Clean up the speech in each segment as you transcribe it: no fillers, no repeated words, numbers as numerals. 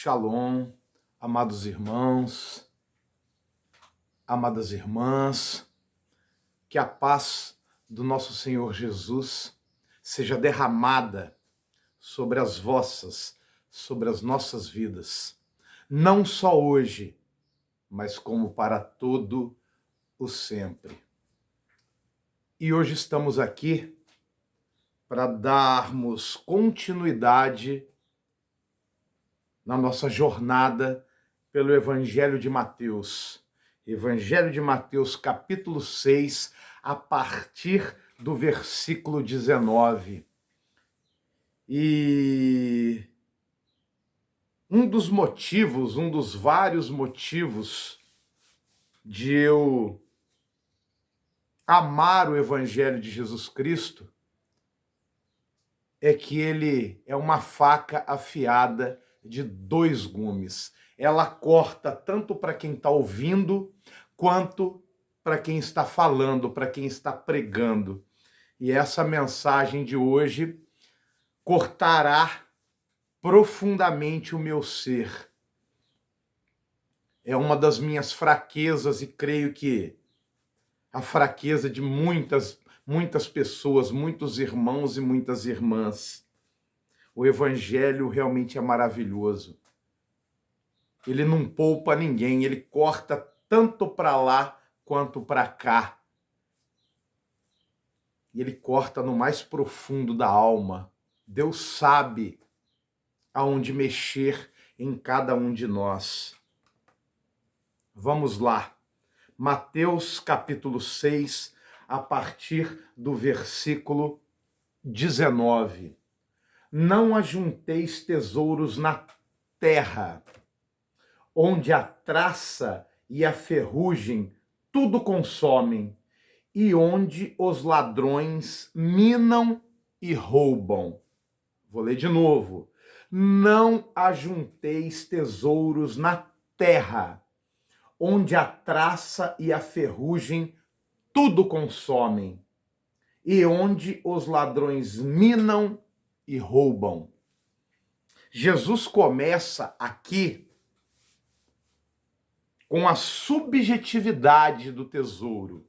Shalom, amados irmãos, amadas irmãs, que a paz do nosso Senhor Jesus seja derramada sobre as vossas, sobre as nossas vidas, não só hoje, mas como para todo o sempre. E hoje estamos aqui para darmos continuidade na nossa jornada pelo Evangelho de Mateus. Evangelho de Mateus, capítulo 6, a partir do versículo 19. E um dos vários motivos de eu amar o Evangelho de Jesus Cristo é que ele é uma faca afiada de dois gumes. Ela corta tanto para quem está ouvindo, quanto para quem está falando, para quem está pregando. E essa mensagem de hoje cortará profundamente o meu ser. É uma das minhas fraquezas e creio que a fraqueza de muitas pessoas, muitos irmãos e muitas irmãs. O Evangelho realmente é maravilhoso. Ele não poupa ninguém, ele corta tanto para lá quanto para cá. E ele corta no mais profundo da alma. Deus sabe aonde mexer em cada um de nós. Vamos lá. Mateus capítulo 6, a partir do versículo 19. Não ajunteis tesouros na terra, onde a traça e a ferrugem tudo consomem, e onde os ladrões minam e roubam. Vou ler de novo. Não ajunteis tesouros na terra, onde a traça e a ferrugem tudo consomem, e onde os ladrões minam e roubam. Jesus começa aqui com a subjetividade do tesouro.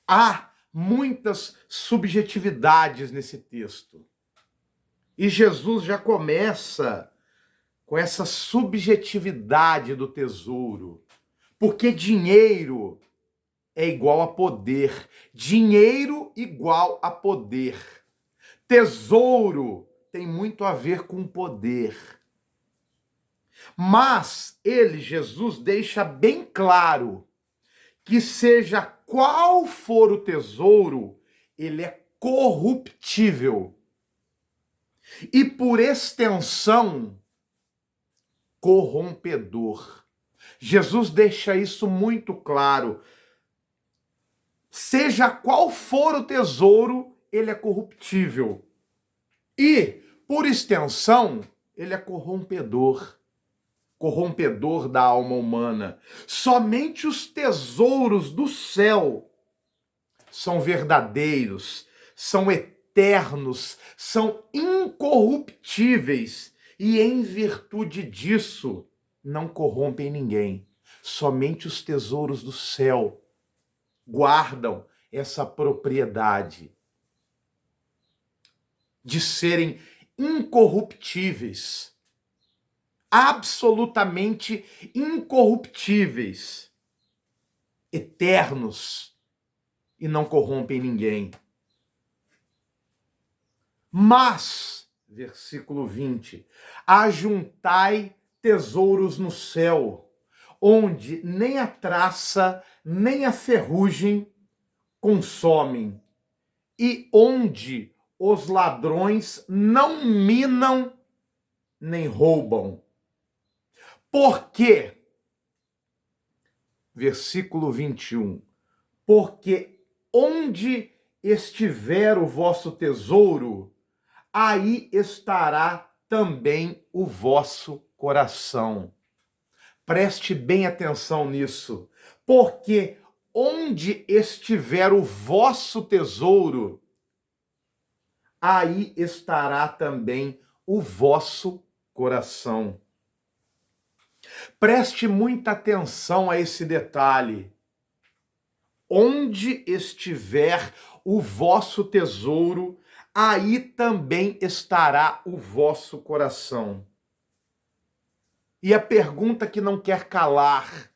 Há muitas subjetividades nesse texto. E Jesus já começa com essa subjetividade do tesouro. Porque dinheiro é igual a poder. Dinheiro igual a poder. Tesouro tem muito a ver com poder. Mas ele, Jesus, deixa bem claro que seja qual for o tesouro, ele é corruptível. E por extensão, corrompedor. Jesus deixa isso muito claro. Seja qual for o tesouro, ele é corruptível. E, por extensão, ele é corrompedor. Corrompedor da alma humana. Somente os tesouros do céu são verdadeiros, são eternos, são incorruptíveis e, em virtude disso, não corrompem ninguém. Somente os tesouros do céu guardam essa propriedade de serem incorruptíveis, absolutamente incorruptíveis, eternos e não corrompem ninguém. Mas, versículo 20, ajuntai tesouros no céu, onde nem a traça, nem a ferrugem consomem, e onde os ladrões não minam nem roubam. Por quê? Versículo 21. Porque onde estiver o vosso tesouro, aí estará também o vosso coração. Preste bem atenção nisso. Porque onde estiver o vosso tesouro, aí estará também o vosso coração. Preste muita atenção a esse detalhe. Onde estiver o vosso tesouro, aí também estará o vosso coração. E a pergunta que não quer calar: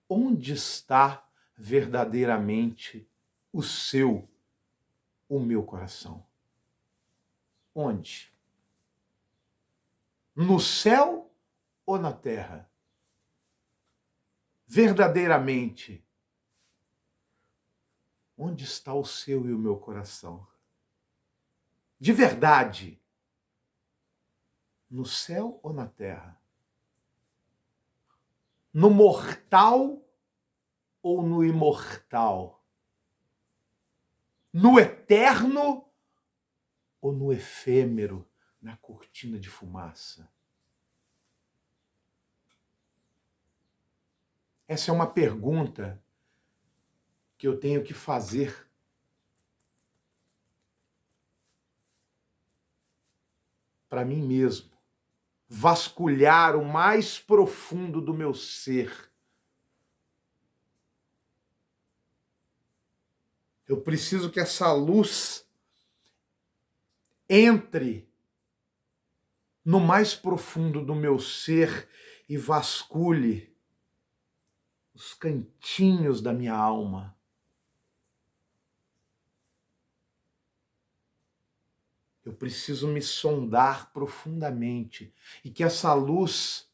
onde está verdadeiramente o meu coração? Onde? No céu ou na terra? Verdadeiramente, onde está o seu e o meu coração? De verdade, no céu ou na terra? No mortal ou no imortal? No eterno ou no efêmero, na cortina de fumaça? Essa é uma pergunta que eu tenho que fazer para mim mesmo. Vasculhar o mais profundo do meu ser. Eu preciso que essa luz entre no mais profundo do meu ser e vasculhe os cantinhos da minha alma. Eu preciso me sondar profundamente e que essa luz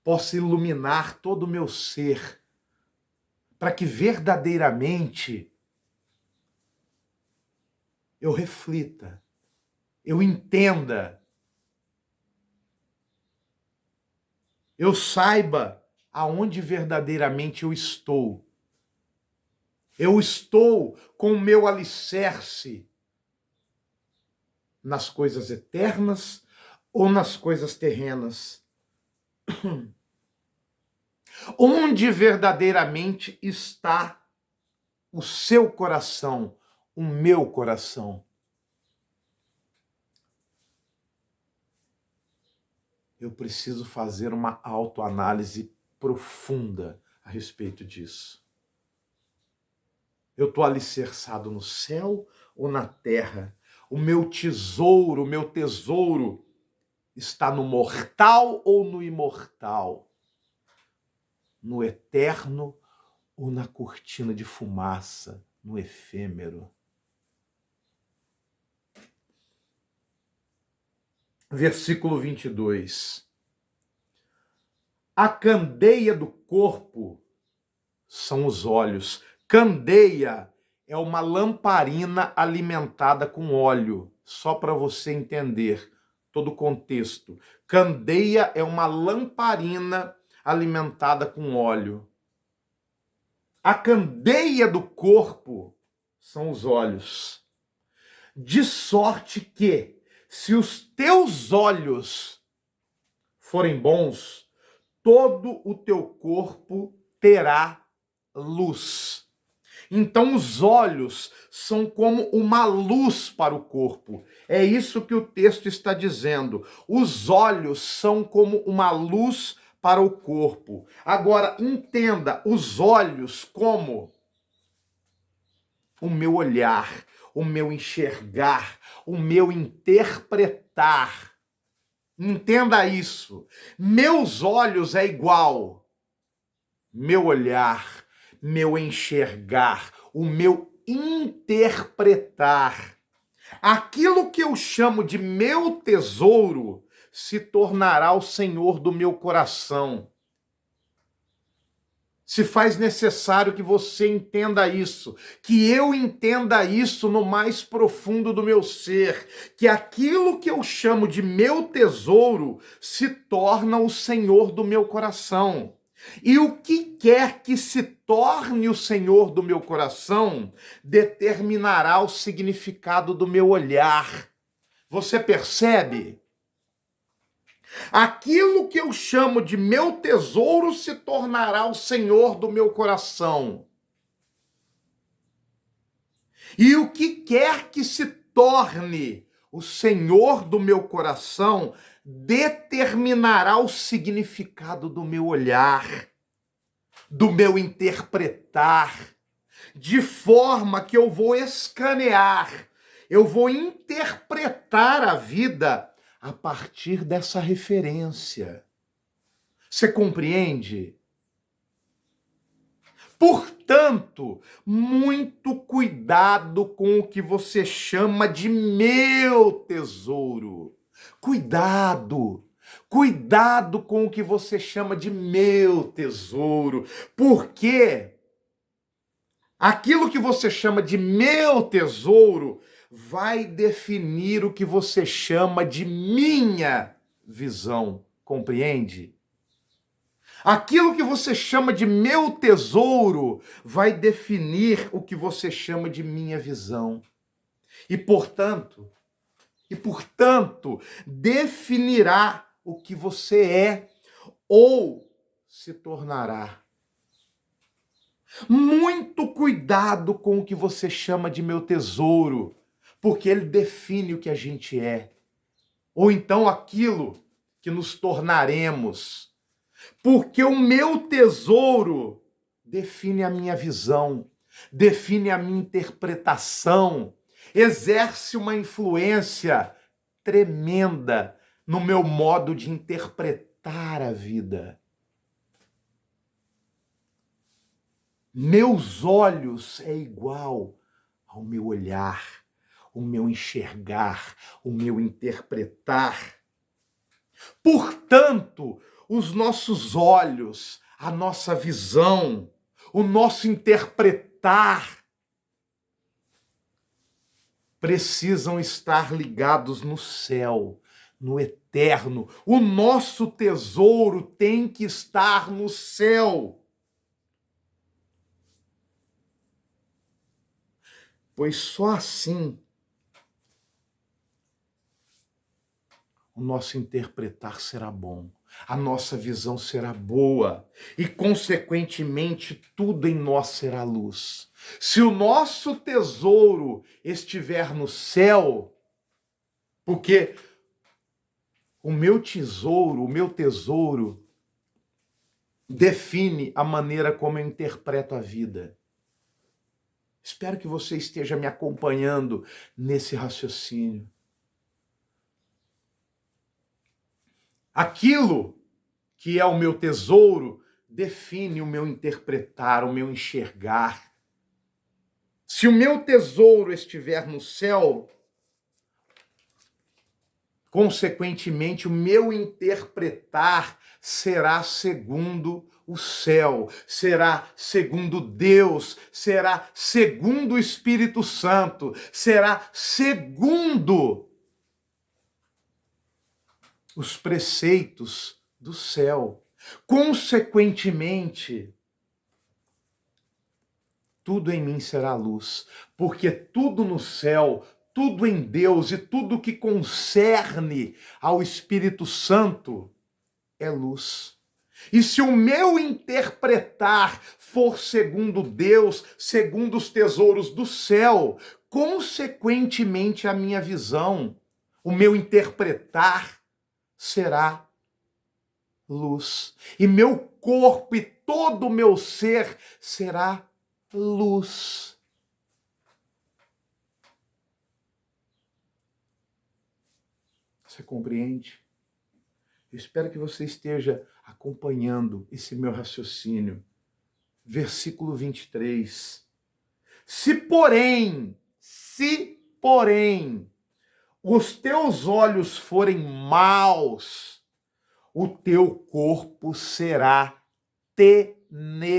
possa iluminar todo o meu ser, para que verdadeiramente eu reflita, eu entenda, eu saiba aonde verdadeiramente eu estou. Eu estou com o meu alicerce nas coisas eternas ou nas coisas terrenas? Onde verdadeiramente está o seu coração, o meu coração? Eu preciso fazer uma autoanálise profunda a respeito disso. Eu estou alicerçado no céu ou na terra? O meu tesouro está no mortal ou no imortal? No eterno ou na cortina de fumaça, no efêmero? Versículo 22. A candeia do corpo são os olhos. Candeia é uma lamparina alimentada com óleo, só para você entender todo o contexto. Candeia é uma lamparina alimentada com óleo. A candeia do corpo são os olhos. De sorte que, se os teus olhos forem bons, todo o teu corpo terá luz. Então os olhos são como uma luz para o corpo. É isso que o texto está dizendo. Os olhos são como uma luz para o corpo. Agora, entenda, os olhos como o meu olhar, o meu enxergar, o meu interpretar. Entenda isso. Meus olhos é igual. Meu olhar, meu enxergar, o meu interpretar. Aquilo que eu chamo de meu tesouro se tornará o Senhor do meu coração. Se faz necessário que você entenda isso, que eu entenda isso no mais profundo do meu ser, que aquilo que eu chamo de meu tesouro se torna o Senhor do meu coração. E o que quer que se torne o Senhor do meu coração determinará o significado do meu olhar. Você percebe? Aquilo que eu chamo de meu tesouro se tornará o Senhor do meu coração. E o que quer que se torne o Senhor do meu coração determinará o significado do meu olhar, do meu interpretar, de forma que eu vou escanear, eu vou interpretar a vida a partir dessa referência. Você compreende? Portanto, muito cuidado com o que você chama de meu tesouro. Cuidado! Cuidado com o que você chama de meu tesouro, porque aquilo que você chama de meu tesouro vai definir o que você chama de minha visão. Compreende? Aquilo que você chama de meu tesouro vai definir o que você chama de minha visão. E, portanto, definirá o que você é ou se tornará. Muito cuidado com o que você chama de meu tesouro, porque ele define o que a gente é, ou então aquilo que nos tornaremos. Porque o meu tesouro define a minha visão, define a minha interpretação, exerce uma influência tremenda no meu modo de interpretar a vida. Meus olhos é igual ao meu olhar, o meu enxergar, o meu interpretar. Portanto, os nossos olhos, a nossa visão, o nosso interpretar precisam estar ligados no céu, no eterno. O nosso tesouro tem que estar no céu. Pois só assim o nosso interpretar será bom, a nossa visão será boa e, consequentemente, tudo em nós será luz. Se o nosso tesouro estiver no céu, porque o meu tesouro define a maneira como eu interpreto a vida. Espero que você esteja me acompanhando nesse raciocínio. Aquilo que é o meu tesouro define o meu interpretar, o meu enxergar. Se o meu tesouro estiver no céu, consequentemente, o meu interpretar será segundo o céu, será segundo Deus, será segundo o Espírito Santo, será segundo os preceitos do céu. Consequentemente, tudo em mim será luz, porque tudo no céu, tudo em Deus e tudo que concerne ao Espírito Santo é luz. E se o meu interpretar for segundo Deus, segundo os tesouros do céu, consequentemente a minha visão, o meu interpretar será luz. E meu corpo e todo o meu ser será luz. Você compreende? Eu espero que você esteja acompanhando esse meu raciocínio. Versículo 23. Se porém, os teus olhos forem maus, o teu corpo será tenebroso.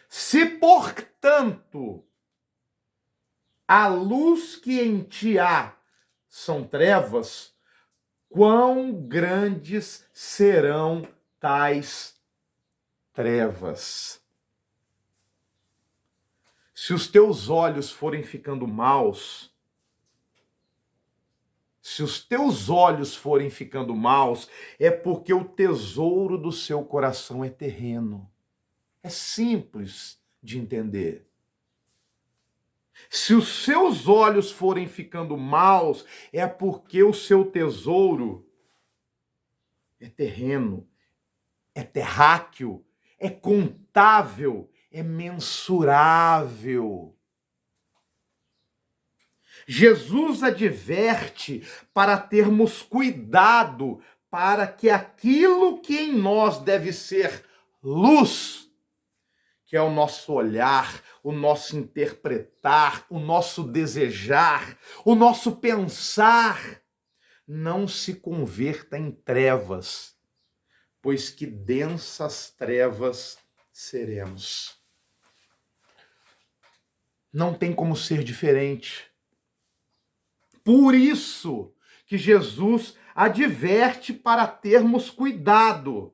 Se, portanto, a luz que em ti há são trevas, quão grandes serão tais trevas? Se os teus olhos forem ficando maus, é porque o tesouro do seu coração é terreno. É simples de entender. Se os seus olhos forem ficando maus, é porque o seu tesouro é terreno, é terráqueo, é contável, é mensurável. Jesus adverte para termos cuidado para que aquilo que em nós deve ser luz, que é o nosso olhar, o nosso interpretar, o nosso desejar, o nosso pensar, não se converta em trevas, pois que densas trevas seremos. Não tem como ser diferente. Por isso que Jesus adverte para termos cuidado,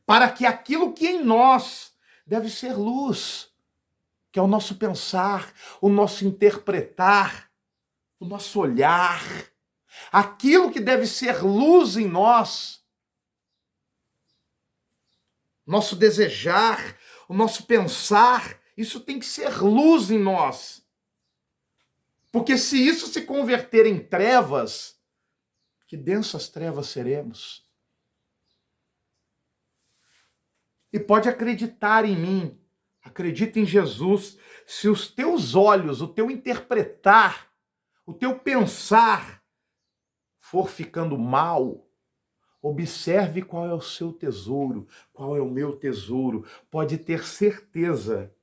para que aquilo que em nós deve ser luz, que é o nosso pensar, o nosso interpretar, o nosso olhar, aquilo que deve ser luz em nós, nosso desejar, o nosso pensar, isso tem que ser luz em nós. Porque se isso se converter em trevas, que densas trevas seremos. E pode acreditar em mim, acredita em Jesus, se os teus olhos, o teu interpretar, o teu pensar for ficando mal, observe qual é o seu tesouro, qual é o meu tesouro. Pode ter certeza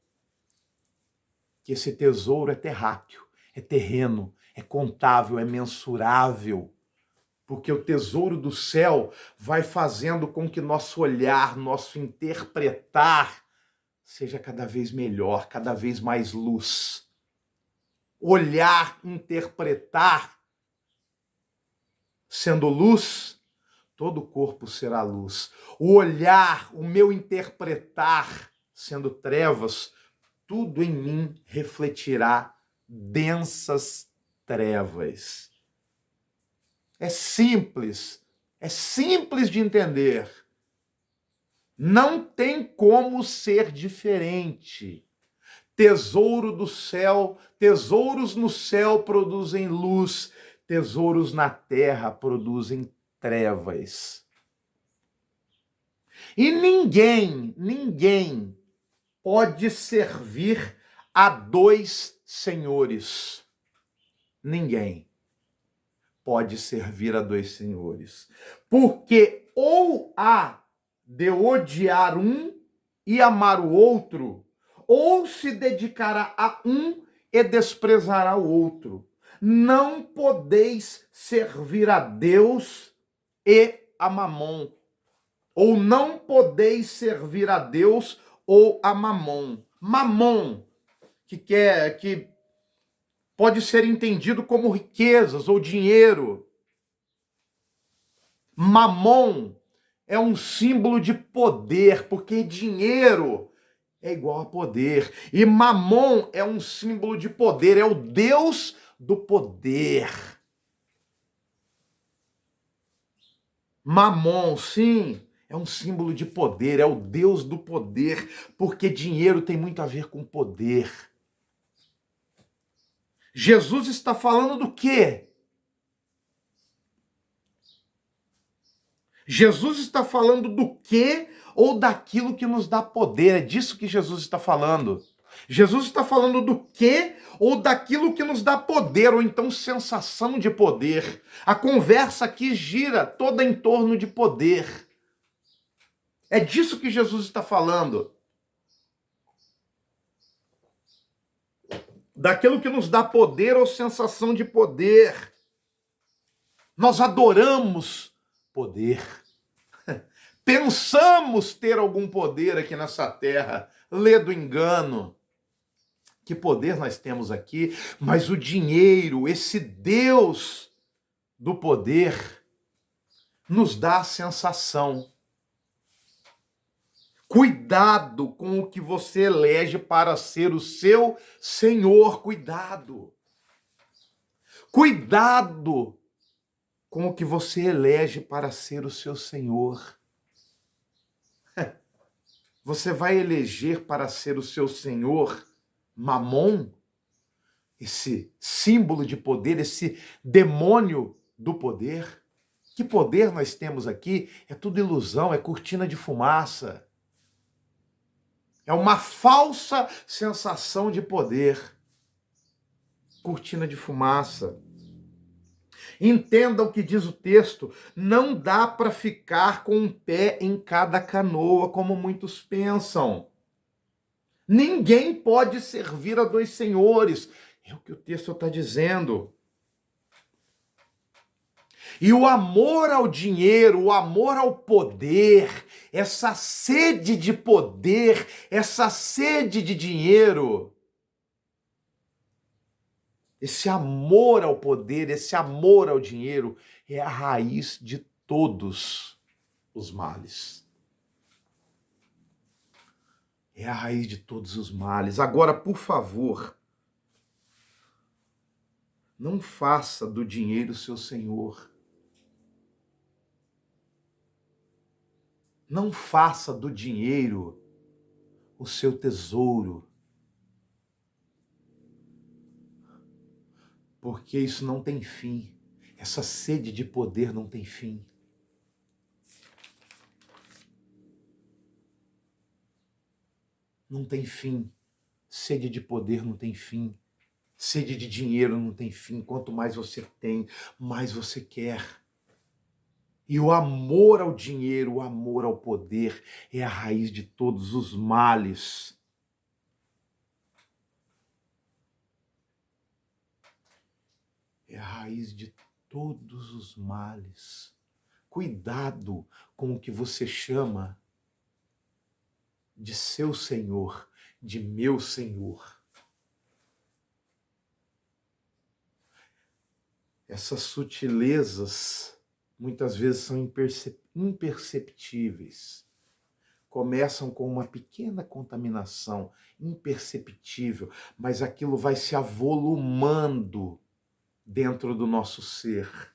que esse tesouro é terráqueo, é terreno, é contável, é mensurável. Porque o tesouro do céu vai fazendo com que nosso olhar, nosso interpretar seja cada vez melhor, cada vez mais luz. Olhar, interpretar, sendo luz, todo o corpo será luz. O olhar, o meu interpretar, sendo trevas, tudo em mim refletirá densas trevas. É simples de entender. Não tem como ser diferente. Tesouro do céu, tesouros no céu produzem luz, tesouros na terra produzem trevas. E ninguém pode servir a dois senhores. Ninguém pode servir a dois senhores. Porque ou há de odiar um e amar o outro, ou se dedicará a um e desprezará o outro. Não podeis servir a Deus e a Mamon. Ou não podeis servir a Deus ou a Mamon. Mamon, que pode ser entendido como riquezas ou dinheiro. Mamon é um símbolo de poder, porque dinheiro é igual a poder. E Mamon é um símbolo de poder, é o Deus do poder. Mamon, sim, é um símbolo de poder, é o Deus do poder, porque dinheiro tem muito a ver com poder. Jesus está falando do quê? Jesus está falando do quê ou daquilo que nos dá poder? É disso que Jesus está falando. Jesus está falando do quê ou daquilo que nos dá poder, ou então sensação de poder. A conversa aqui gira toda em torno de poder. É disso que Jesus está falando. Daquilo que nos dá poder ou sensação de poder. Nós adoramos poder. Pensamos ter algum poder aqui nessa terra. Lê do engano. Que poder nós temos aqui, mas o dinheiro, esse Deus do poder, nos dá a sensação. Cuidado com o que você elege para ser o seu Senhor, cuidado. Cuidado com o que você elege para ser o seu Senhor. Você vai eleger para ser o seu Senhor Mamon? esse símbolo de poder, esse demônio do poder. Que poder nós temos aqui? É tudo ilusão, é cortina de fumaça. É uma falsa sensação de poder. Cortina de fumaça. Entenda o que diz o texto. Não dá para ficar com um pé em cada canoa, como muitos pensam. Ninguém pode servir a dois senhores. É o que o texto está dizendo. E o amor ao dinheiro, o amor ao poder, essa sede de poder, essa sede de dinheiro, esse amor ao poder, esse amor ao dinheiro é a raiz de todos os males. É a raiz de todos os males. Agora, por favor, não faça do dinheiro seu senhor. Não faça do dinheiro o seu tesouro. Porque isso não tem fim. Essa sede de poder não tem fim. Não tem fim. Sede de poder não tem fim. Sede de dinheiro não tem fim. Quanto mais você tem, mais você quer. E o amor ao dinheiro, o amor ao poder é a raiz de todos os males. É a raiz de todos os males. Cuidado com o que você chama de seu Senhor, de meu Senhor. Essas sutilezas muitas vezes são imperceptíveis. Começam com uma pequena contaminação, imperceptível, mas aquilo vai se avolumando dentro do nosso ser.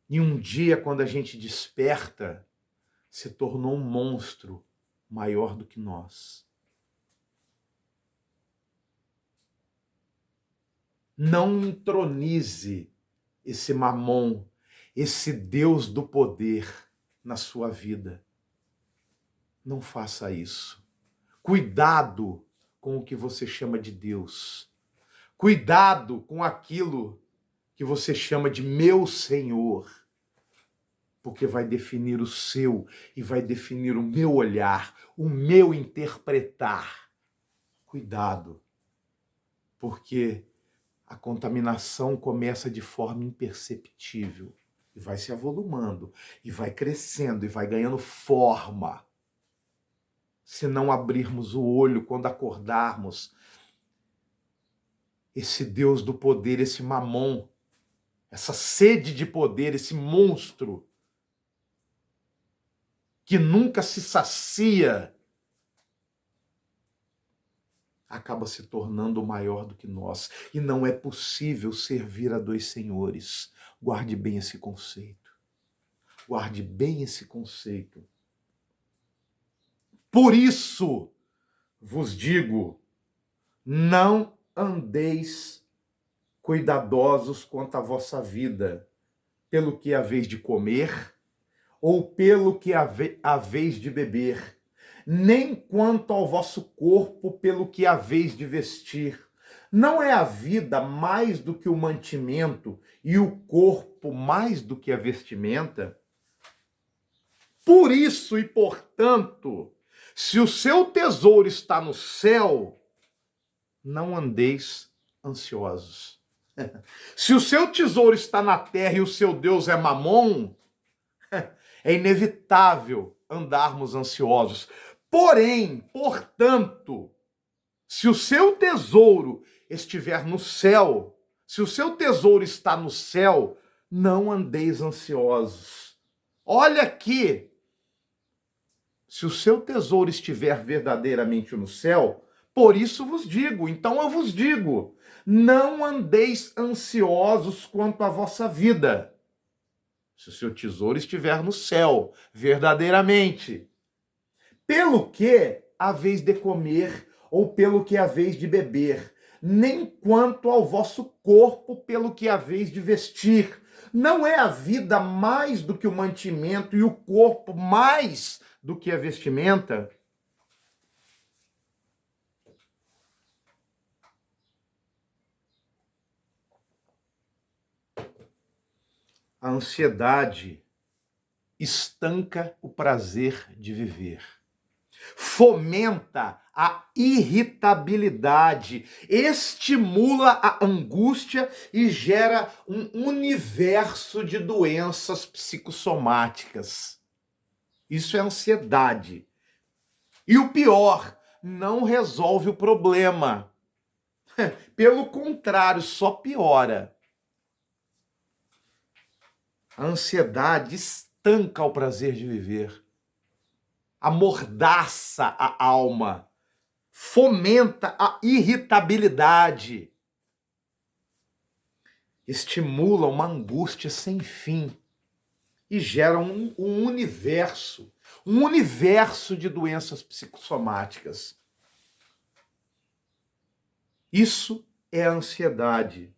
E um dia, quando a gente desperta, se tornou um monstro maior do que nós. Não entronize esse mamon, esse Deus do poder na sua vida. Não faça isso. Cuidado com o que você chama de Deus. Cuidado com aquilo que você chama de meu Senhor. Porque vai definir o seu e vai definir o meu olhar, o meu interpretar. Cuidado. Porque a contaminação começa de forma imperceptível e vai se avolumando, e vai crescendo, e vai ganhando forma. Se não abrirmos o olho quando acordarmos, esse Deus do poder, esse mamon, essa sede de poder, esse monstro que nunca se sacia, acaba se tornando maior do que nós. E não é possível servir a dois senhores. Guarde bem esse conceito. Guarde bem esse conceito. Por isso vos digo, não andeis cuidadosos quanto à vossa vida, pelo que haveis de comer, ou pelo que haveis de beber, nem quanto ao vosso corpo pelo que haveis de vestir. Não é a vida mais do que o mantimento e o corpo mais do que a vestimenta? Por isso e portanto, se o seu tesouro está no céu, não andeis ansiosos. Se o seu tesouro está na terra e o seu Deus é Mamon, é inevitável andarmos ansiosos. Porém, portanto, se o seu tesouro estiver no céu, se o seu tesouro está no céu, não andeis ansiosos. Olha aqui, se o seu tesouro estiver verdadeiramente no céu, por isso vos digo, então eu vos digo, não andeis ansiosos quanto à vossa vida. Se o seu tesouro estiver no céu, verdadeiramente. Pelo que haveis de comer, ou pelo que haveis de beber, nem quanto ao vosso corpo pelo que haveis de vestir. Não é a vida mais do que o mantimento e o corpo mais do que a vestimenta? A ansiedade estanca o prazer de viver, fomenta a irritabilidade, estimula a angústia e gera um universo de doenças psicossomáticas. Isso é ansiedade. E o pior, não resolve o problema. Pelo contrário, só piora. A ansiedade estanca o prazer de viver, amordaça a alma, fomenta a irritabilidade, estimula uma angústia sem fim e gera um universo de doenças psicossomáticas. Isso é a ansiedade.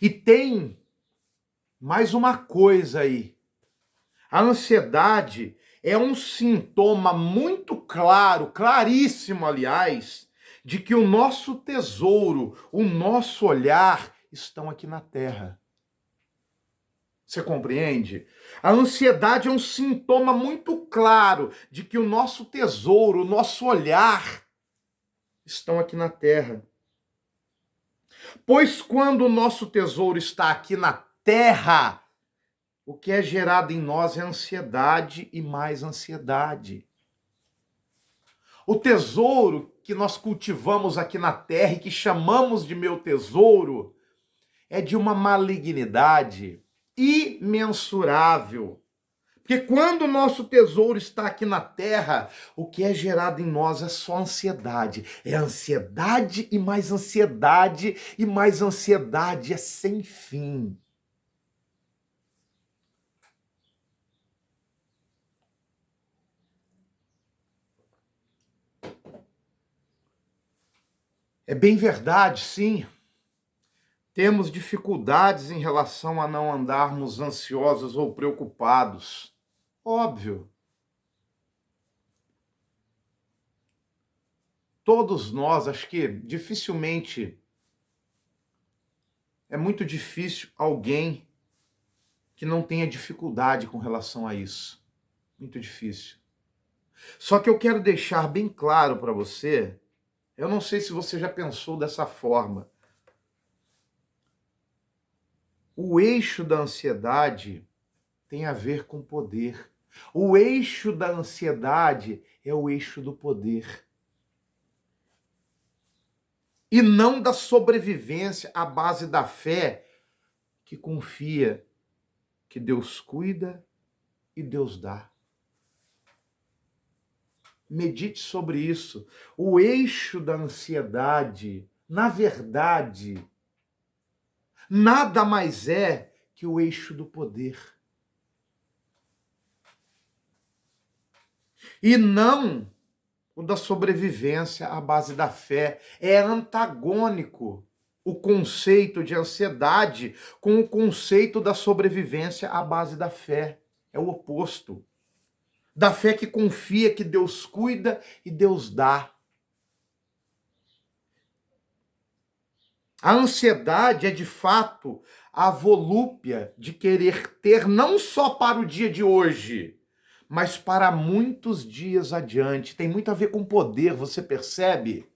E tem mais uma coisa aí. A ansiedade é um sintoma muito claro, claríssimo, aliás, de que o nosso tesouro, o nosso olhar estão aqui na Terra. Você compreende? A ansiedade é um sintoma muito claro de que o nosso tesouro, o nosso olhar estão aqui na Terra. Pois quando o nosso tesouro está aqui na Terra, o que é gerado em nós é ansiedade e mais ansiedade. O tesouro que nós cultivamos aqui na terra e que chamamos de meu tesouro é de uma malignidade imensurável. Porque quando o nosso tesouro está aqui na terra, o que é gerado em nós é só ansiedade. É ansiedade e mais ansiedade e mais ansiedade, é sem fim. É bem verdade, sim. Temos dificuldades em relação a não andarmos ansiosos ou preocupados. Óbvio. Todos nós, acho que dificilmente, é muito difícil alguém que não tenha dificuldade com relação a isso. Muito difícil. Só que eu quero deixar bem claro para você, eu não sei se você já pensou dessa forma. O eixo da ansiedade tem a ver com poder. O eixo da ansiedade é o eixo do poder. E não da sobrevivência à base da fé, que confia que Deus cuida e Deus dá. Medite sobre isso. O eixo da ansiedade, na verdade, nada mais é que o eixo do poder. E não o da sobrevivência à base da fé. É antagônico o conceito de ansiedade com o conceito da sobrevivência à base da fé. É o oposto. Da fé que confia que Deus cuida e Deus dá. A ansiedade é, de fato, a volúpia de querer ter não só para o dia de hoje, mas para muitos dias adiante. Tem muito a ver com poder, você percebe?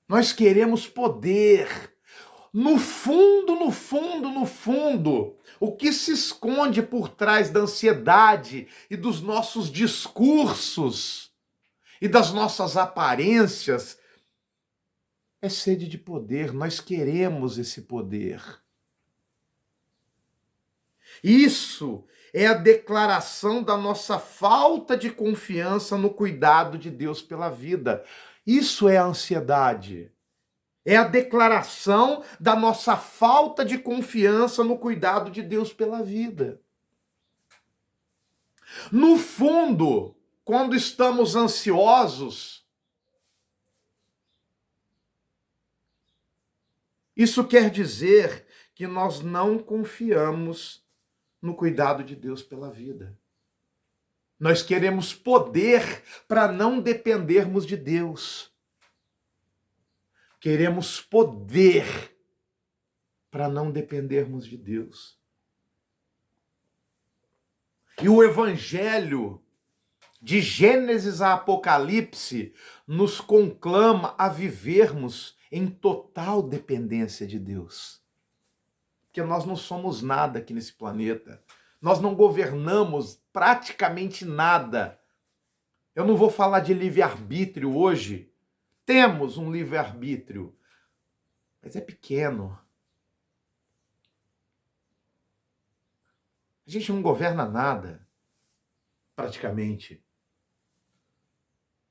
Nós queremos poder. No fundo, no fundo, no fundo, o que se esconde por trás da ansiedade e dos nossos discursos e das nossas aparências é sede de poder. Nós queremos esse poder. Isso é a declaração da nossa falta de confiança no cuidado de Deus pela vida. Isso é a ansiedade. É a declaração da nossa falta de confiança no cuidado de Deus pela vida. No fundo, quando estamos ansiosos, isso quer dizer que nós não confiamos no cuidado de Deus pela vida. Nós queremos poder para não dependermos de Deus. Queremos poder para não dependermos de Deus. E o Evangelho, de Gênesis a Apocalipse, nos conclama a vivermos em total dependência de Deus. Porque nós não somos nada aqui nesse planeta. Nós não governamos praticamente nada. Eu não vou falar de livre-arbítrio hoje. Temos um livre-arbítrio, mas é pequeno. A gente não governa nada, praticamente.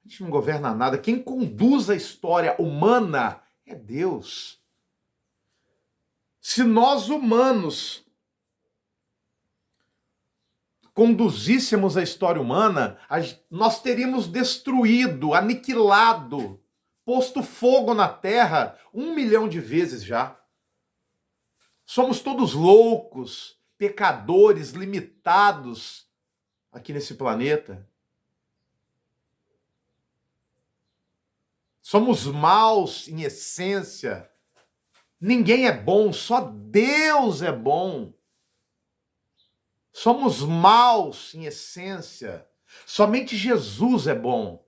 A gente não governa nada. Quem conduz a história humana é Deus. Se nós humanos conduzíssemos a história humana, nós teríamos destruído, aniquilado, posto fogo na terra 1 milhão de vezes já. Somos todos loucos, pecadores, limitados aqui nesse planeta. Somos maus em essência. Ninguém é bom, só Deus é bom. Somos maus em essência. Somente Jesus é bom.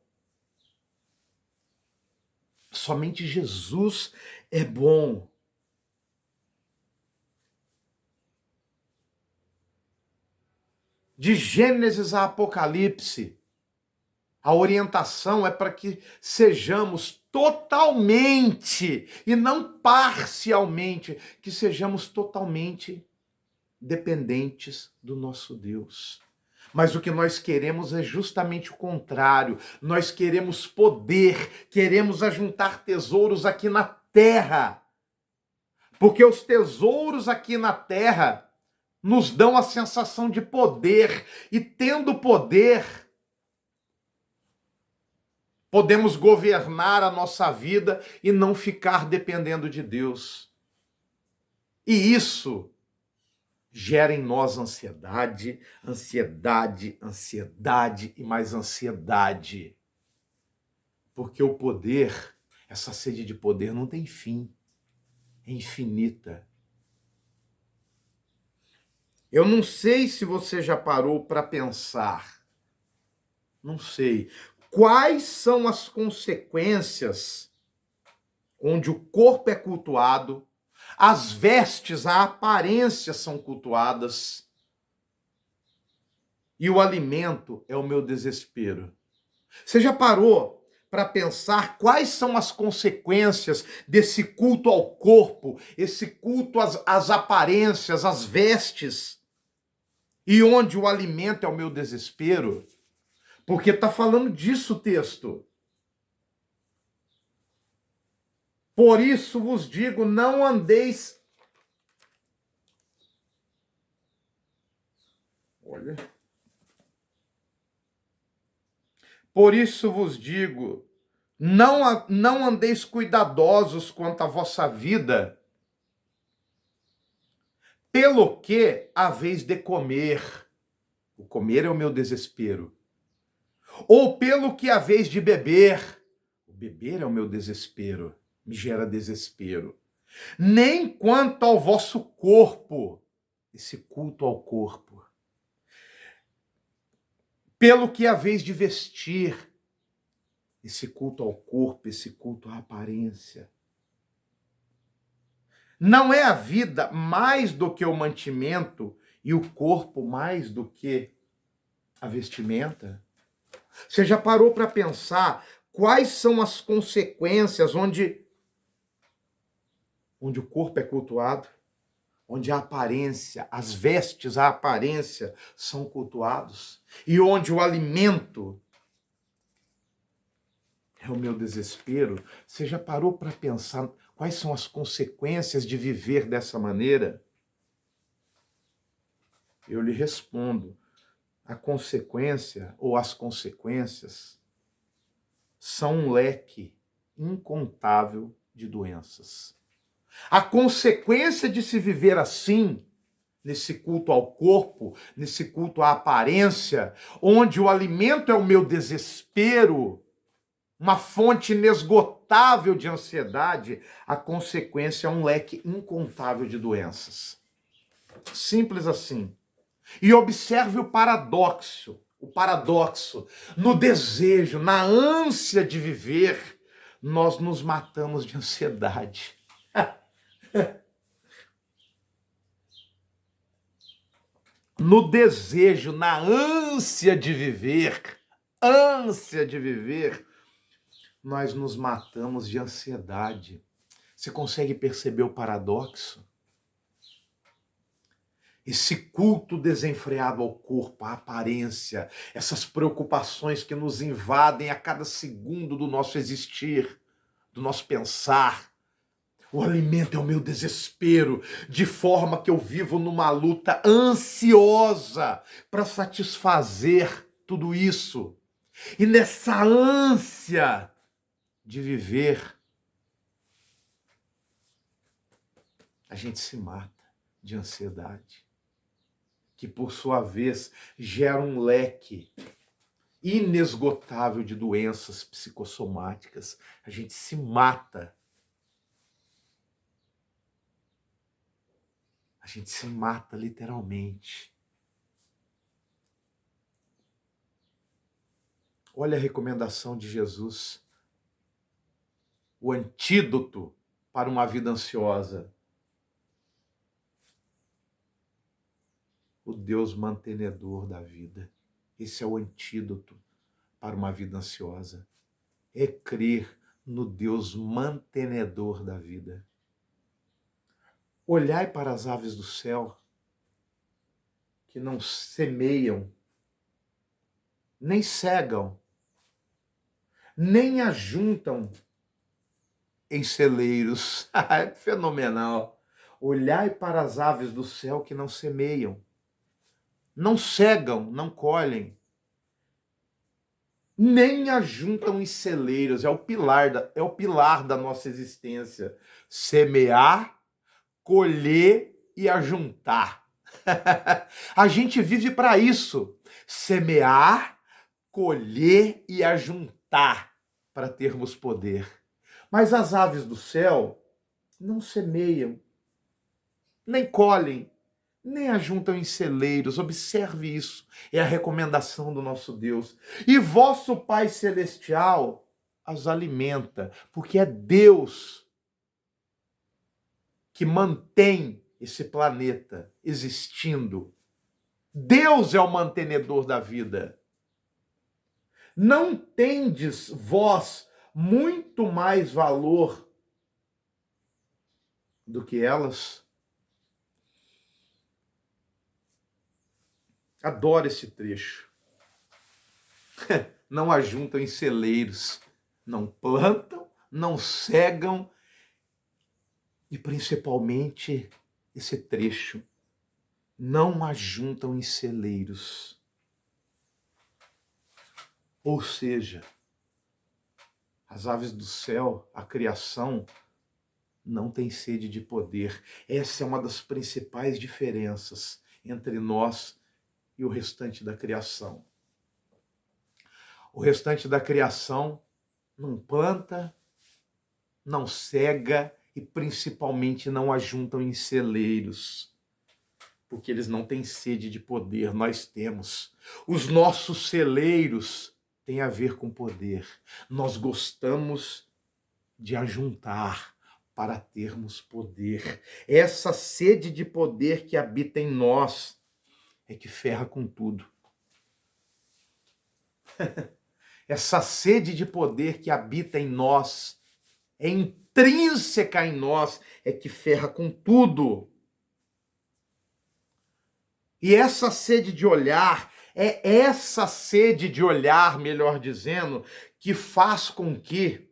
Somente Jesus é bom. De Gênesis a Apocalipse, a orientação é para que sejamos totalmente, e não parcialmente, que sejamos totalmente dependentes do nosso Deus. Mas o que nós queremos é justamente o contrário. Nós queremos poder, queremos ajuntar tesouros aqui na terra. Porque os tesouros aqui na terra nos dão a sensação de poder, e tendo poder, podemos governar a nossa vida e não ficar dependendo de Deus. E isso gera em nós ansiedade, ansiedade, ansiedade e mais ansiedade. Porque o poder, essa sede de poder não tem fim, é infinita. Eu não sei se você já parou para pensar, não sei, quais são as consequências onde o corpo é cultuado, as vestes, a aparência são cultuadas e o alimento é o meu desespero. Você já parou para pensar quais são as consequências desse culto ao corpo, esse culto às aparências, às vestes, e onde o alimento é o meu desespero? Porque está falando disso o texto. Por isso vos digo, não andeis... Olha. Por isso vos digo, não andeis cuidadosos quanto à vossa vida, pelo que haveis de comer. O comer é o meu desespero. Ou pelo que haveis de beber. O beber é o meu desespero, me gera desespero. Nem quanto ao vosso corpo, esse culto ao corpo. Pelo que haveis de vestir, esse culto ao corpo, esse culto à aparência. Não é a vida mais do que o mantimento e o corpo mais do que a vestimenta? Você já parou para pensar quais são as consequências onde o corpo é cultuado? Onde a aparência, as vestes, a aparência são cultuados? E onde o alimento é o meu desespero? Você já parou para pensar quais são as consequências de viver dessa maneira? Eu lhe respondo, A consequência ou as consequências são um leque incontável de doenças. A consequência de se viver assim, nesse culto ao corpo, nesse culto à aparência, onde o alimento é o meu desespero, uma fonte inesgotável de ansiedade, a consequência é um leque incontável de doenças. Simples assim. E observe o paradoxo. O paradoxo. No desejo, na ânsia de viver, nós nos matamos de ansiedade. No desejo, na ânsia de viver, nós nos matamos de ansiedade. Você consegue perceber o paradoxo? Esse culto desenfreado ao corpo, à aparência, essas preocupações que nos invadem a cada segundo do nosso existir, do nosso pensar. O alimento é o meu desespero, de forma que eu vivo numa luta ansiosa para satisfazer tudo isso. E nessa ânsia de viver, a gente se mata de ansiedade, que por sua vez gera um leque inesgotável de doenças psicossomáticas. A gente se mata. A gente se mata literalmente. Olha a recomendação de Jesus. O antídoto para uma vida ansiosa. O Deus mantenedor da vida. Esse é o antídoto para uma vida ansiosa. É crer no Deus mantenedor da vida. Olhai para as aves do céu, que não semeiam, nem cegam, nem ajuntam em celeiros. É fenomenal. Olhai para as aves do céu que não semeiam, não cegam, não colhem, nem ajuntam em celeiros. É o pilar da nossa existência. Semear, colher e ajuntar. A gente vive para isso. Semear, colher e ajuntar para termos poder. Mas as aves do céu não semeiam, nem colhem, nem ajuntam em celeiros. Observe isso. É a recomendação do nosso Deus. E vosso Pai Celestial as alimenta, porque é Deus que mantém esse planeta existindo. Deus é o mantenedor da vida. Não tendes vós muito mais valor do que elas? Adoro esse trecho. Não ajuntam em celeiros, não plantam, não cegam, e principalmente esse trecho, não ajuntam em celeiros. Ou seja, as aves do céu, a criação, não tem sede de poder. Essa é uma das principais diferenças entre nós e o restante da criação. O restante da criação não planta, não cega e principalmente não ajuntam em celeiros, porque eles não têm sede de poder. Nós temos. Os nossos celeiros têm a ver com poder. Nós gostamos de ajuntar para termos poder. Essa sede de poder que habita em nós é que ferra com tudo. Essa sede de poder que habita em nós, é intrínseca em nós, é que ferra com tudo. E essa sede de olhar, melhor dizendo, que faz com que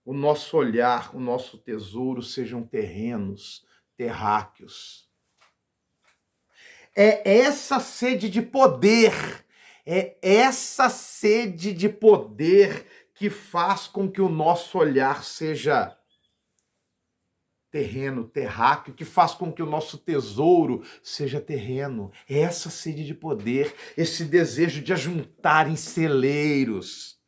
o nosso olhar, o nosso tesouro sejam terrenos, terráqueos. É essa sede de poder, é essa sede de poder que faz com que o nosso olhar seja terreno, terráqueo, que faz com que o nosso tesouro seja terreno. É essa sede de poder, esse desejo de ajuntar em celeiros.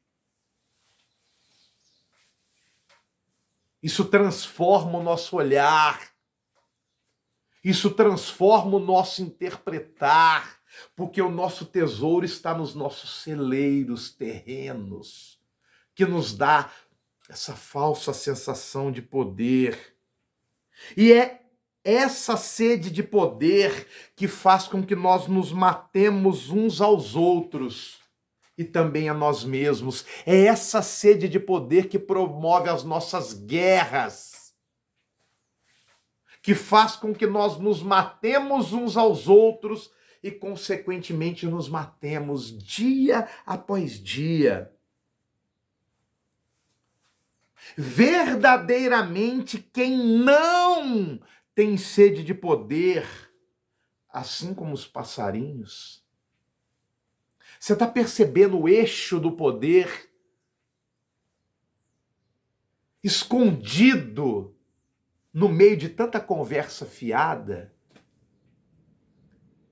Isso transforma o nosso olhar. Isso transforma o nosso interpretar, porque o nosso tesouro está nos nossos celeiros terrenos, que nos dá essa falsa sensação de poder. E é essa sede de poder que faz com que nós nos matemos uns aos outros e também a nós mesmos. É essa sede de poder que promove as nossas guerras, que faz com que nós nos matemos uns aos outros e, consequentemente, nos matemos dia após dia. Verdadeiramente, quem não tem sede de poder, assim como os passarinhos, você está percebendo o eixo do poder escondido no meio de tanta conversa fiada?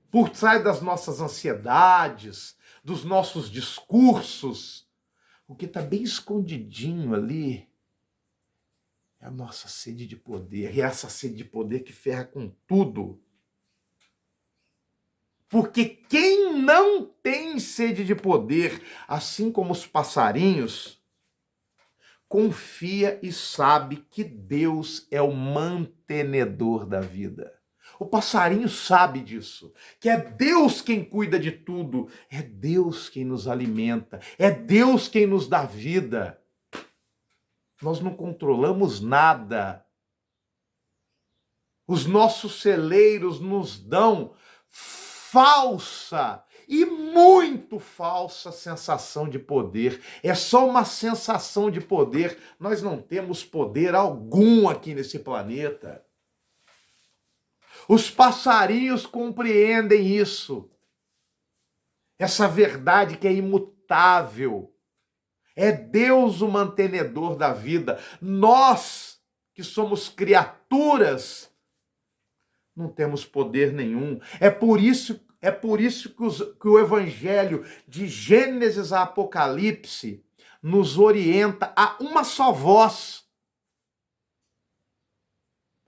Por trás das nossas ansiedades, dos nossos discursos, o que está bem escondidinho ali é a nossa sede de poder. E é essa sede de poder que ferra com tudo. Porque quem não tem sede de poder, assim como os passarinhos, confia e sabe que Deus é o mantenedor da vida. O passarinho sabe disso, que é Deus quem cuida de tudo, é Deus quem nos alimenta, é Deus quem nos dá vida. Nós não controlamos nada. Os nossos celeiros nos dão falsa e muito falsa sensação de poder. É só uma sensação de poder. Nós não temos poder algum aqui nesse planeta. Os passarinhos compreendem isso. Essa verdade que é imutável. É Deus o mantenedor da vida. Nós, que somos criaturas, não temos poder nenhum. É por isso que o Evangelho de Gênesis a Apocalipse nos orienta a uma só voz,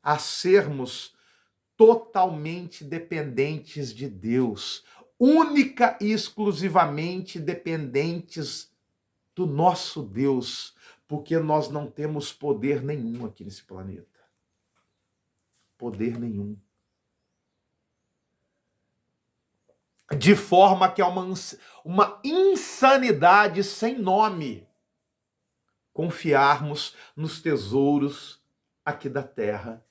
a sermos totalmente dependentes de Deus, única e exclusivamente dependentes do nosso Deus, porque nós não temos poder nenhum aqui nesse planeta. Poder nenhum. De forma que é uma insanidade sem nome confiarmos nos tesouros aqui da terra,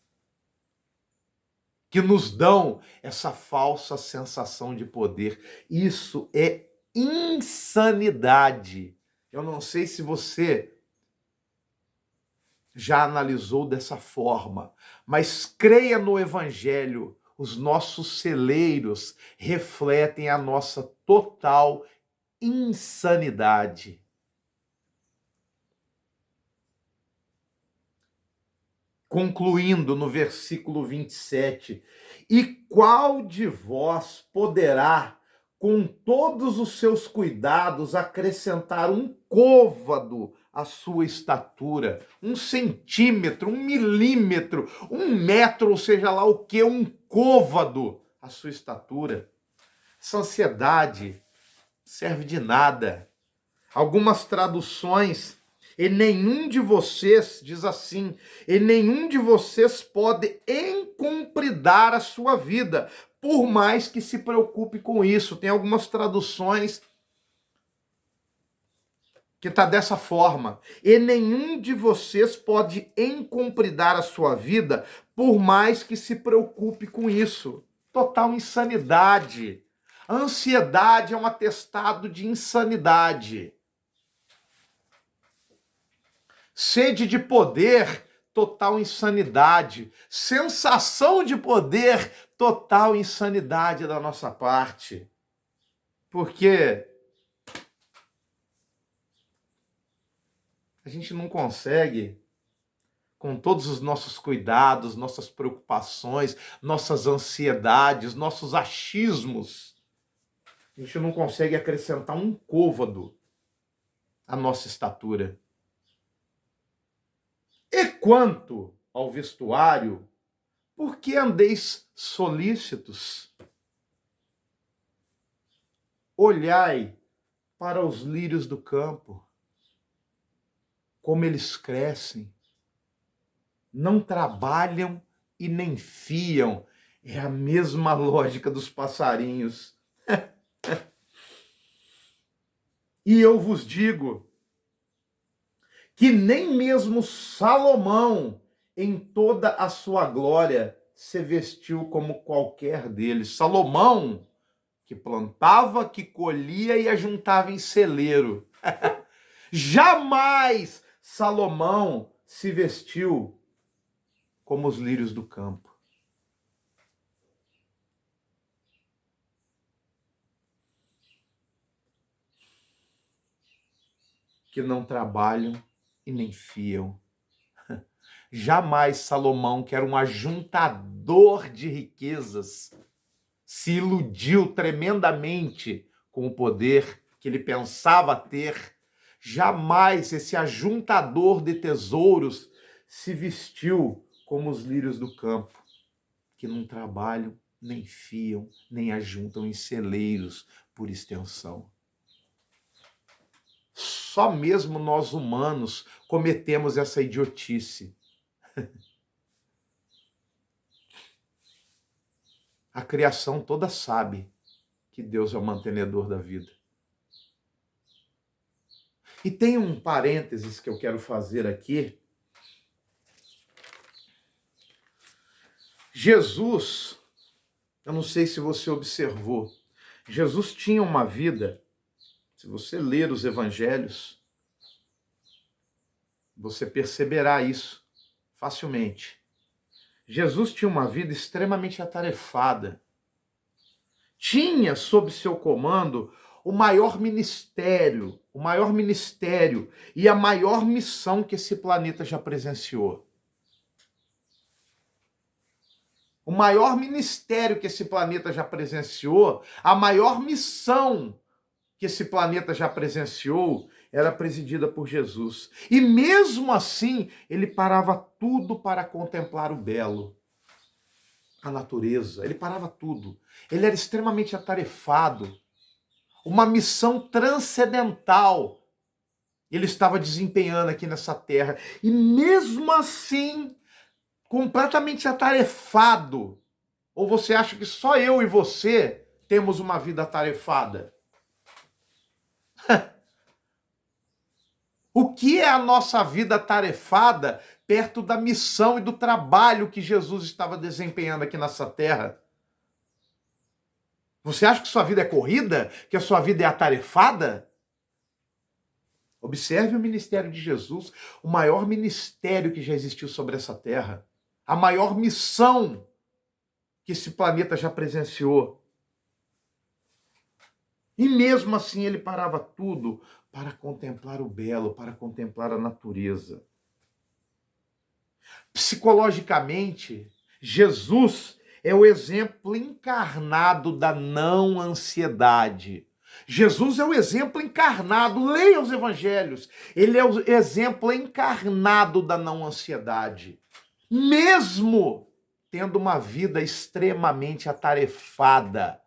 que nos dão essa falsa sensação de poder. Isso é insanidade. Eu não sei se você já analisou dessa forma, mas creia no Evangelho. Os nossos celeiros refletem a nossa total insanidade. Concluindo no versículo 27, e qual de vós poderá, com todos os seus cuidados, acrescentar um côvado à sua estatura, 1 centímetro, 1 milímetro, 1 metro, ou seja lá o que, um côvado à sua estatura? Essa ansiedade serve de nada. Algumas traduções, e nenhum de vocês, diz assim, e nenhum de vocês pode encompridar a sua vida, por mais que se preocupe com isso. Tem algumas traduções que está dessa forma. E nenhum de vocês pode encompridar a sua vida, por mais que se preocupe com isso. Total insanidade. A ansiedade é um atestado de insanidade. Sede de poder, total insanidade. Sensação de poder, total insanidade da nossa parte. Porque a gente não consegue, com todos os nossos cuidados, nossas preocupações, nossas ansiedades, nossos achismos, a gente não consegue acrescentar um côvado à nossa estatura. E quanto ao vestuário, por que andeis solícitos? Olhai para os lírios do campo, como eles crescem, não trabalham e nem fiam. É a mesma lógica dos passarinhos. E eu vos digo que nem mesmo Salomão, em toda a sua glória, se vestiu como qualquer deles. Salomão, que plantava, que colhia e ajuntava em celeiro. Jamais Salomão se vestiu como os lírios do campo. Que não trabalham e nem fiam. Jamais Salomão, que era um ajuntador de riquezas, se iludiu tremendamente com o poder que ele pensava ter. Jamais esse ajuntador de tesouros se vestiu como os lírios do campo, que não trabalham, nem fiam, nem ajuntam em celeiros por extensão. Só mesmo nós humanos cometemos essa idiotice. A criação toda sabe que Deus é o mantenedor da vida. E tem um parênteses que eu quero fazer aqui. Jesus, eu não sei se você observou, Jesus tinha uma vida, se você ler os evangelhos, você perceberá isso facilmente. Jesus tinha uma vida extremamente atarefada. Tinha sob seu comando o maior ministério e a maior missão que esse planeta já presenciou. O maior ministério que esse planeta já presenciou, a maior missão que esse planeta já presenciou, era presidida por Jesus. E mesmo assim, ele parava tudo para contemplar o belo, a natureza. Ele parava tudo. Ele era extremamente atarefado. Uma missão transcendental ele estava desempenhando aqui nessa terra. E mesmo assim, completamente atarefado. Ou você acha que só eu e você temos uma vida atarefada? O que é a nossa vida atarefada perto da missão e do trabalho que Jesus estava desempenhando aqui nessa terra? Você acha que sua vida é corrida? Que a sua vida é atarefada? Observe o ministério de Jesus, o maior ministério que já existiu sobre essa terra. A maior missão que esse planeta já presenciou. E mesmo assim ele parava tudo para contemplar o belo, para contemplar a natureza. Psicologicamente, Jesus é o exemplo encarnado da não ansiedade. Jesus é o exemplo encarnado, leia os evangelhos. Ele é o exemplo encarnado da não ansiedade. Mesmo tendo uma vida extremamente atarefada,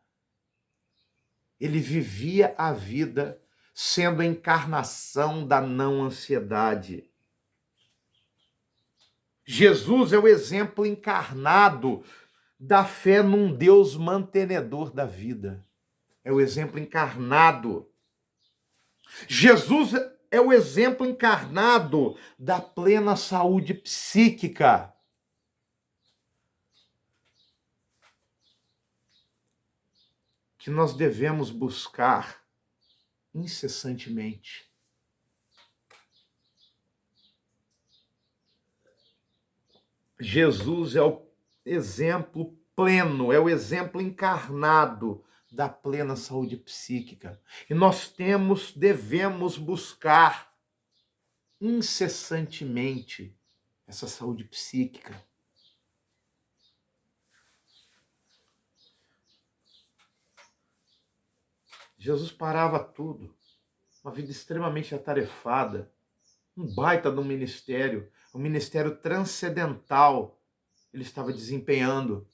ele vivia a vida sendo a encarnação da não ansiedade. Jesus é o exemplo encarnado da fé num Deus mantenedor da vida. É o exemplo encarnado. Jesus é o exemplo encarnado da plena saúde psíquica. Que nós devemos buscar incessantemente. Jesus é o exemplo pleno, é o exemplo encarnado da plena saúde psíquica. E nós devemos buscar incessantemente essa saúde psíquica. Jesus parava tudo, uma vida extremamente atarefada, um baita de um ministério transcendental ele estava desempenhando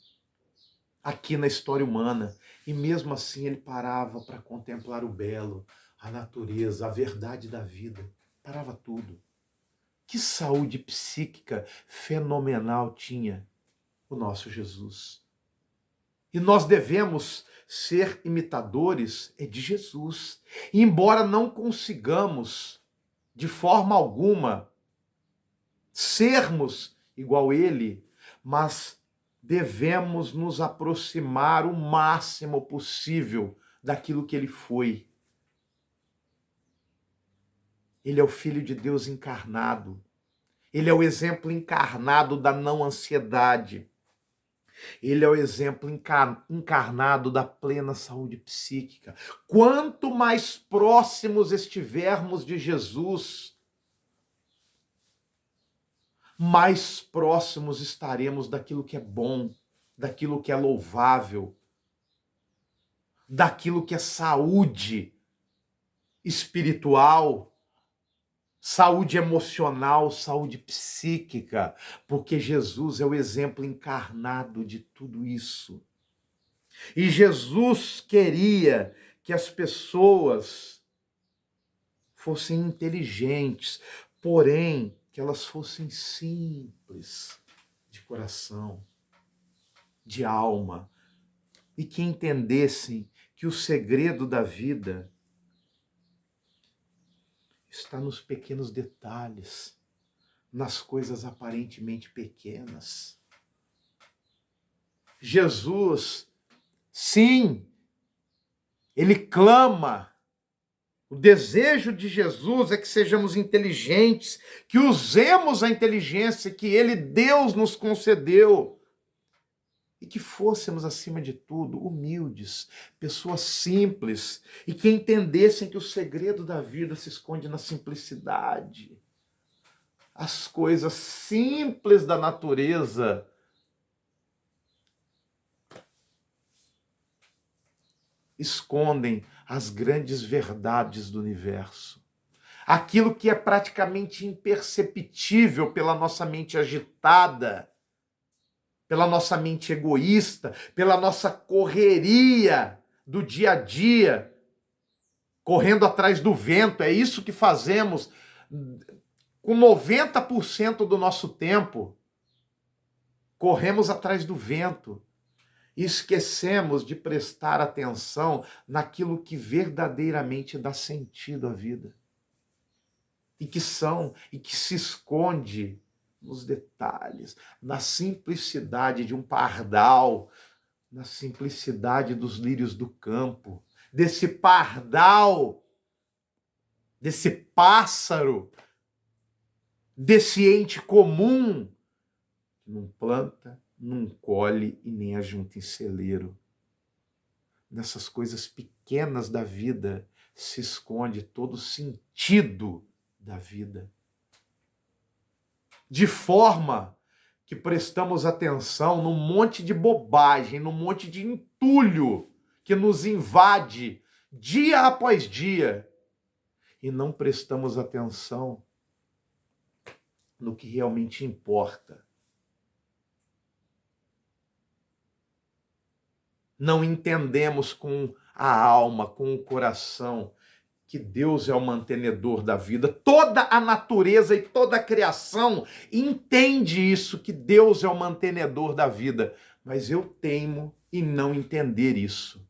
aqui na história humana. E mesmo assim ele parava para contemplar o belo, a natureza, a verdade da vida. Parava tudo. Que saúde psíquica fenomenal tinha o nosso Jesus. E nós devemos ser imitadores de Jesus. E embora não consigamos, de forma alguma, sermos igual ele, mas devemos nos aproximar o máximo possível daquilo que ele foi. Ele é o Filho de Deus encarnado. Ele é o exemplo encarnado da não ansiedade. Ele é o exemplo encarnado da plena saúde psíquica. Quanto mais próximos estivermos de Jesus, mais próximos estaremos daquilo que é bom, daquilo que é louvável, daquilo que é saúde espiritual, saúde emocional, saúde psíquica, porque Jesus é o exemplo encarnado de tudo isso. E Jesus queria que as pessoas fossem inteligentes, porém que elas fossem simples de coração, de alma, e que entendessem que o segredo da vida está nos pequenos detalhes, nas coisas aparentemente pequenas. Jesus, sim, ele clama. O desejo de Jesus é que sejamos inteligentes, que usemos a inteligência que ele, Deus, nos concedeu. E que fôssemos, acima de tudo, humildes, pessoas simples, e que entendessem que o segredo da vida se esconde na simplicidade. As coisas simples da natureza escondem as grandes verdades do universo. Aquilo que é praticamente imperceptível pela nossa mente agitada, pela nossa mente egoísta, pela nossa correria do dia a dia, correndo atrás do vento. É isso que fazemos com 90% do nosso tempo. Corremos atrás do vento e esquecemos de prestar atenção naquilo que verdadeiramente dá sentido à vida. E que se esconde nos detalhes, na simplicidade de um pardal, na simplicidade dos lírios do campo, desse pardal, desse pássaro, desse ente comum, que não planta, não colhe e nem ajunta em celeiro. Nessas coisas pequenas da vida se esconde todo o sentido da vida. De forma que prestamos atenção num monte de bobagem, num monte de entulho que nos invade dia após dia e não prestamos atenção no que realmente importa. Não entendemos com a alma, com o coração, que Deus é o mantenedor da vida. Toda a natureza e toda a criação entende isso, que Deus é o mantenedor da vida. Mas eu teimo em não entender isso.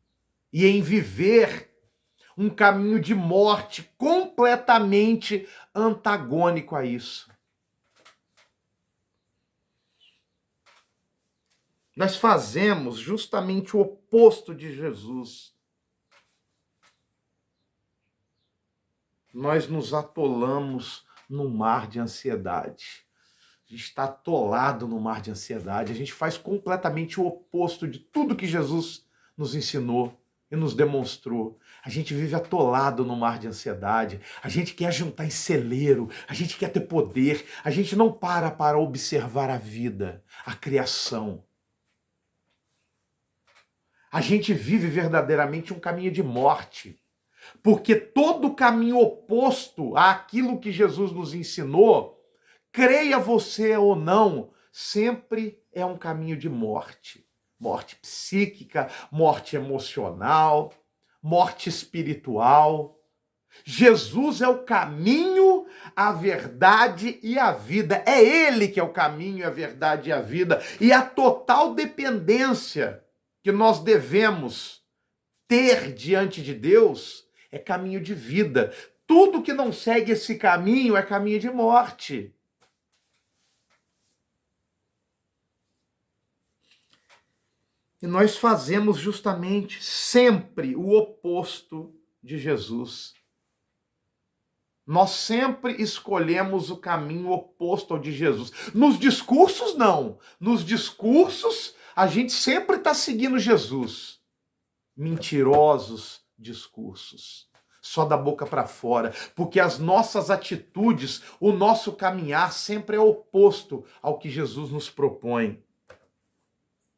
E em viver um caminho de morte completamente antagônico a isso. Nós fazemos justamente o oposto de Jesus. Nós nos atolamos num mar de ansiedade. A gente está atolado no mar de ansiedade, a gente faz completamente o oposto de tudo que Jesus nos ensinou e nos demonstrou. A gente vive atolado no mar de ansiedade, a gente quer juntar em celeiro, a gente quer ter poder, a gente não para observar a vida, a criação. A gente vive verdadeiramente um caminho de morte, porque todo caminho oposto àquilo que Jesus nos ensinou, creia você ou não, sempre é um caminho de morte. Morte psíquica, morte emocional, morte espiritual. Jesus é o caminho, a verdade e a vida. É Ele que é o caminho, a verdade e a vida. E a total dependência que nós devemos ter diante de Deus é caminho de vida. Tudo que não segue esse caminho é caminho de morte. E nós fazemos justamente sempre o oposto de Jesus. Nós sempre escolhemos o caminho oposto ao de Jesus. Nos discursos, não. Nos discursos, a gente sempre está seguindo Jesus. Mentirosos discursos. Só da boca para fora. Porque as nossas atitudes, o nosso caminhar sempre é oposto ao que Jesus nos propõe.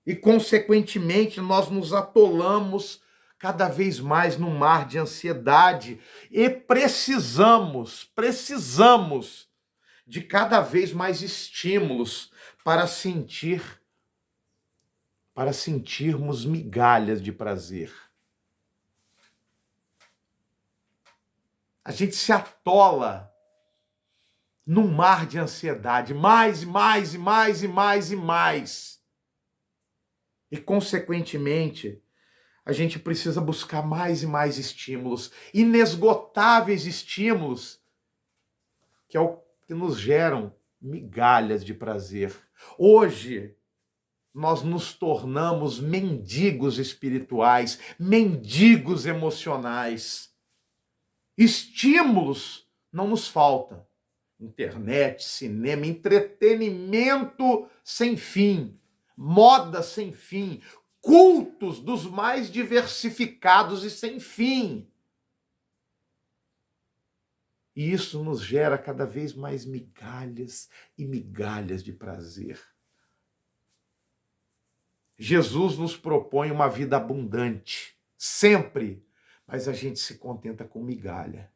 E, consequentemente, nós nos atolamos cada vez mais no mar de ansiedade e precisamos de cada vez mais estímulos para sentirmos migalhas de prazer. A gente se atola num mar de ansiedade, mais e mais e mais e mais e mais. E, consequentemente, a gente precisa buscar mais e mais estímulos, inesgotáveis estímulos, que é o que nos geram migalhas de prazer. Hoje, nós nos tornamos mendigos espirituais, mendigos emocionais. Estímulos não nos faltam. Internet, cinema, entretenimento sem fim, moda sem fim, cultos dos mais diversificados e sem fim. E isso nos gera cada vez mais migalhas e migalhas de prazer. Jesus nos propõe uma vida abundante, sempre, mas a gente se contenta com migalha.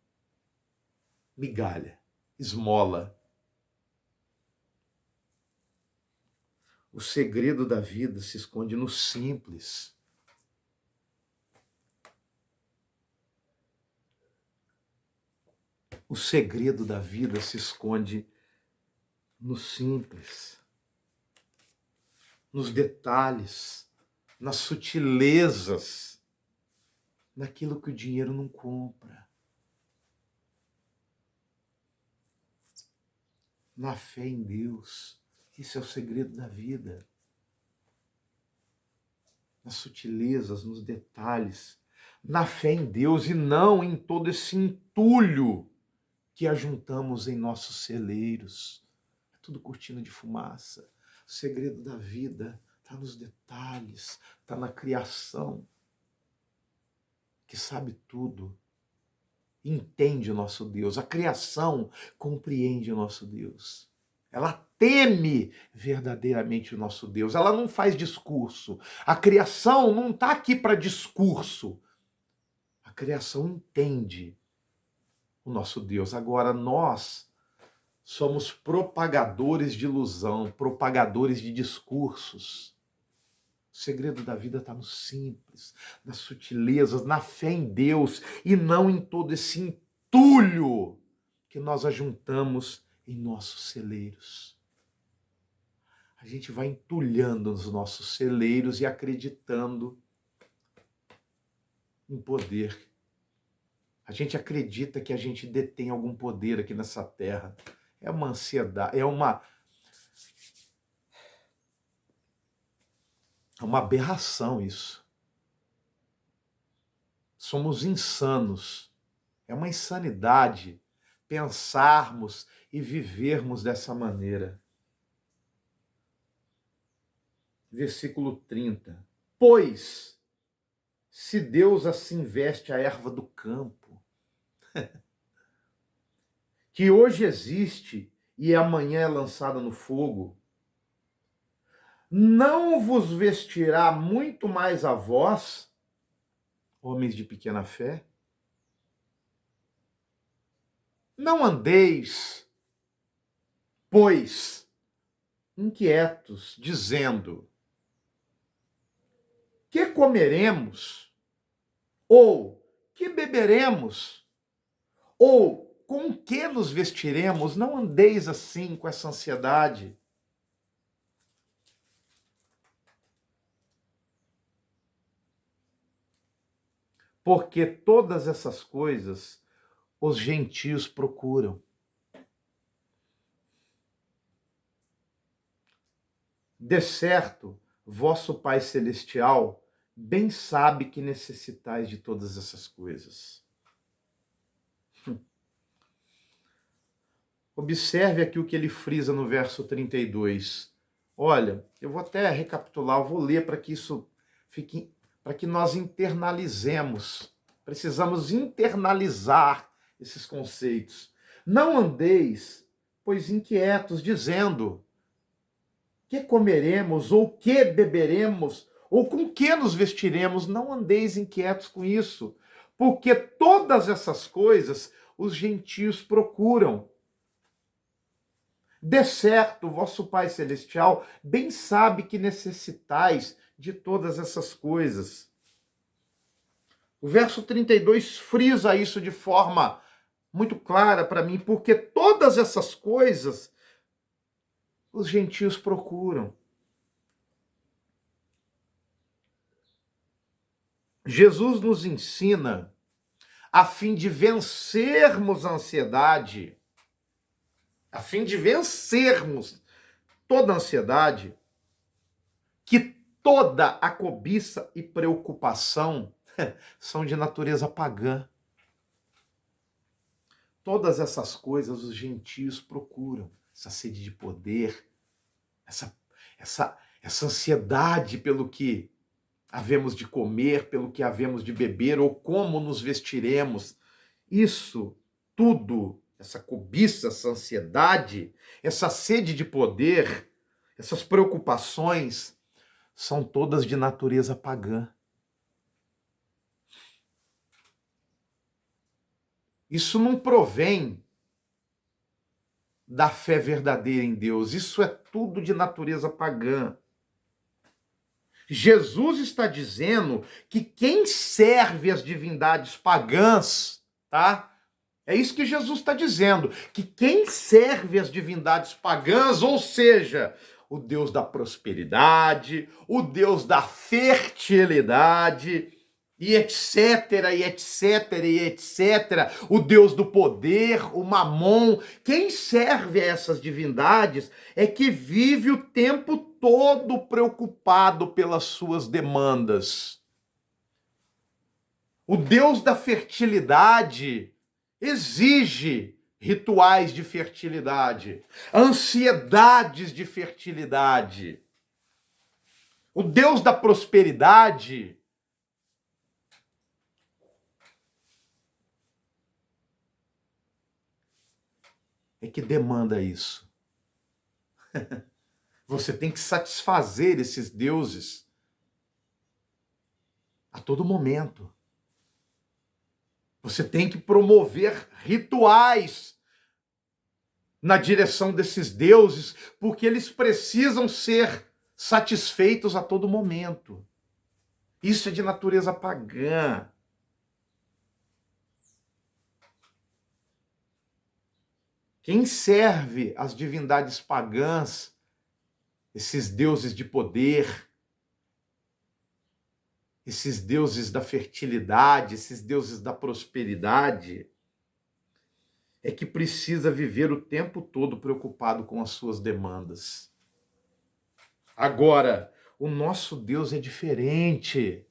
Migalha, esmola. O segredo da vida se esconde no simples. O segredo da vida se esconde no simples, nos detalhes, nas sutilezas, naquilo que o dinheiro não compra. Na fé em Deus. Isso é o segredo da vida. Nas sutilezas, nos detalhes, na fé em Deus e não em todo esse entulho que ajuntamos em nossos celeiros. É tudo cortina de fumaça. O segredo da vida está nos detalhes, está na criação, que sabe tudo, entende o nosso Deus. A criação compreende o nosso Deus. Ela teme verdadeiramente o nosso Deus. Ela não faz discurso. A criação não está aqui para discurso. A criação entende o nosso Deus. Agora, nós somos propagadores de ilusão, propagadores de discursos. O segredo da vida está no simples, nas sutilezas, na fé em Deus e não em todo esse entulho que nós ajuntamos em nossos celeiros. A gente vai entulhando nos nossos celeiros e acreditando em poder. A gente acredita que a gente detém algum poder aqui nessa terra. É uma ansiedade, é uma aberração isso. Somos insanos. É uma insanidade pensarmos e vivermos dessa maneira. versículo 30. Pois, se Deus assim veste a erva do campo, que hoje existe e amanhã é lançada no fogo, não vos vestirá muito mais a vós, homens de pequena fé? Não andeis, pois, inquietos, dizendo: que comeremos? Ou que beberemos? Ou com que nos vestiremos? Não andeis assim com essa ansiedade. Porque todas essas coisas os gentios procuram. De certo, vosso Pai Celestial bem sabe que necessitais de todas essas coisas. Observe aqui o que ele frisa no verso 32. Olha, eu vou até recapitular, eu vou ler para que isso fique, para que nós internalizemos. Precisamos internalizar esses conceitos. Não andeis, pois inquietos, dizendo: que comeremos, ou que beberemos, ou com que nos vestiremos? Não andeis inquietos com isso, porque todas essas coisas os gentios procuram. De certo, vosso Pai Celestial bem sabe que necessitais de todas essas coisas. O verso 32 frisa isso de forma muito clara para mim, porque todas essas coisas os gentios procuram. Jesus nos ensina, a fim de vencermos a ansiedade, a fim de vencermos toda a ansiedade, que toda a cobiça e preocupação são de natureza pagã. Todas essas coisas os gentios procuram. Essa sede de poder, essa ansiedade pelo que havemos de comer, pelo que havemos de beber, ou como nos vestiremos. Isso tudo, essa cobiça, essa ansiedade, essa sede de poder, essas preocupações, são todas de natureza pagã. Isso não provém da fé verdadeira em Deus. Isso é tudo de natureza pagã. Jesus está dizendo que quem serve as divindades pagãs, tá? É isso que Jesus está dizendo, que quem serve as divindades pagãs, ou seja, o Deus da prosperidade, o Deus da fertilidade, e etc, e etc, e etc, o Deus do poder, o Mamon, quem serve a essas divindades é que vive o tempo todo preocupado pelas suas demandas. O Deus da fertilidade exige rituais de fertilidade, ansiedades de fertilidade. O Deus da prosperidade é que demanda isso. Você tem que satisfazer esses deuses a todo momento. Você tem que promover rituais na direção desses deuses, porque eles precisam ser satisfeitos a todo momento. Isso é de natureza pagã. Quem serve as divindades pagãs, esses deuses de poder, esses deuses da fertilidade, esses deuses da prosperidade, é que precisa viver o tempo todo preocupado com as suas demandas. Agora, o nosso Deus é diferente.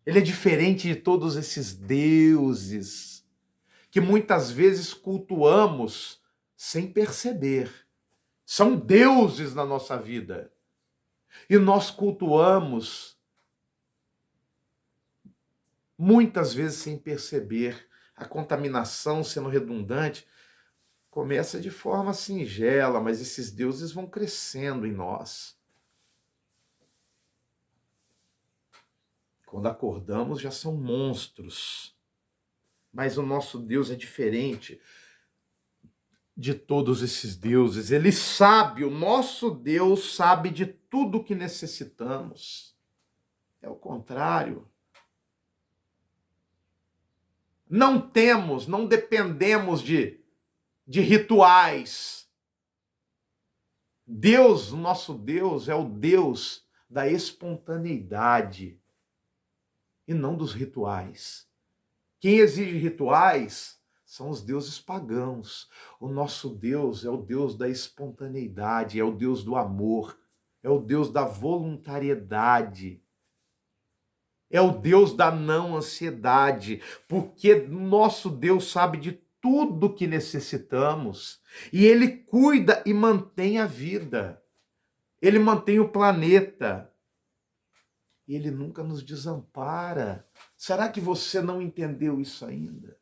Ele é diferente de todos esses deuses que muitas vezes cultuamos sem perceber. São deuses na nossa vida. E nós cultuamos, muitas vezes sem perceber. A contaminação, sendo redundante, começa de forma singela, mas esses deuses vão crescendo em nós. Quando acordamos, já são monstros. Mas o nosso Deus é diferente de todos esses deuses. Ele sabe, o nosso Deus sabe de tudo o que necessitamos. É o contrário. Não temos, não dependemos de rituais. Deus, o nosso Deus, é o Deus da espontaneidade e não dos rituais. Quem exige rituais são os deuses pagãos. O nosso Deus é o Deus da espontaneidade, é o Deus do amor, é o Deus da voluntariedade, é o Deus da não ansiedade, porque nosso Deus sabe de tudo que necessitamos e Ele cuida e mantém a vida, Ele mantém o planeta, e Ele nunca nos desampara. Será que você não entendeu isso ainda?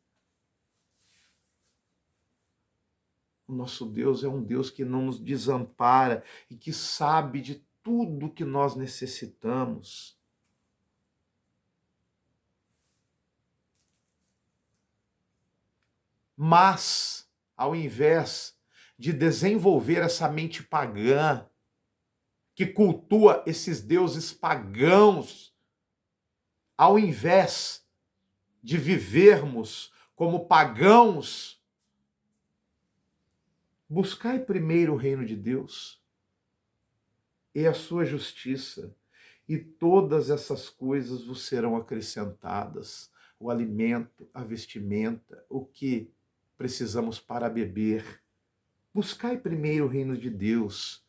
O nosso Deus é um Deus que não nos desampara e que sabe de tudo que nós necessitamos. Mas, ao invés de desenvolver essa mente pagã, que cultua esses deuses pagãos, ao invés de vivermos como pagãos, buscai primeiro o reino de Deus e a sua justiça, e todas essas coisas vos serão acrescentadas: o alimento, a vestimenta, o que precisamos para beber. Buscai primeiro o reino de Deus.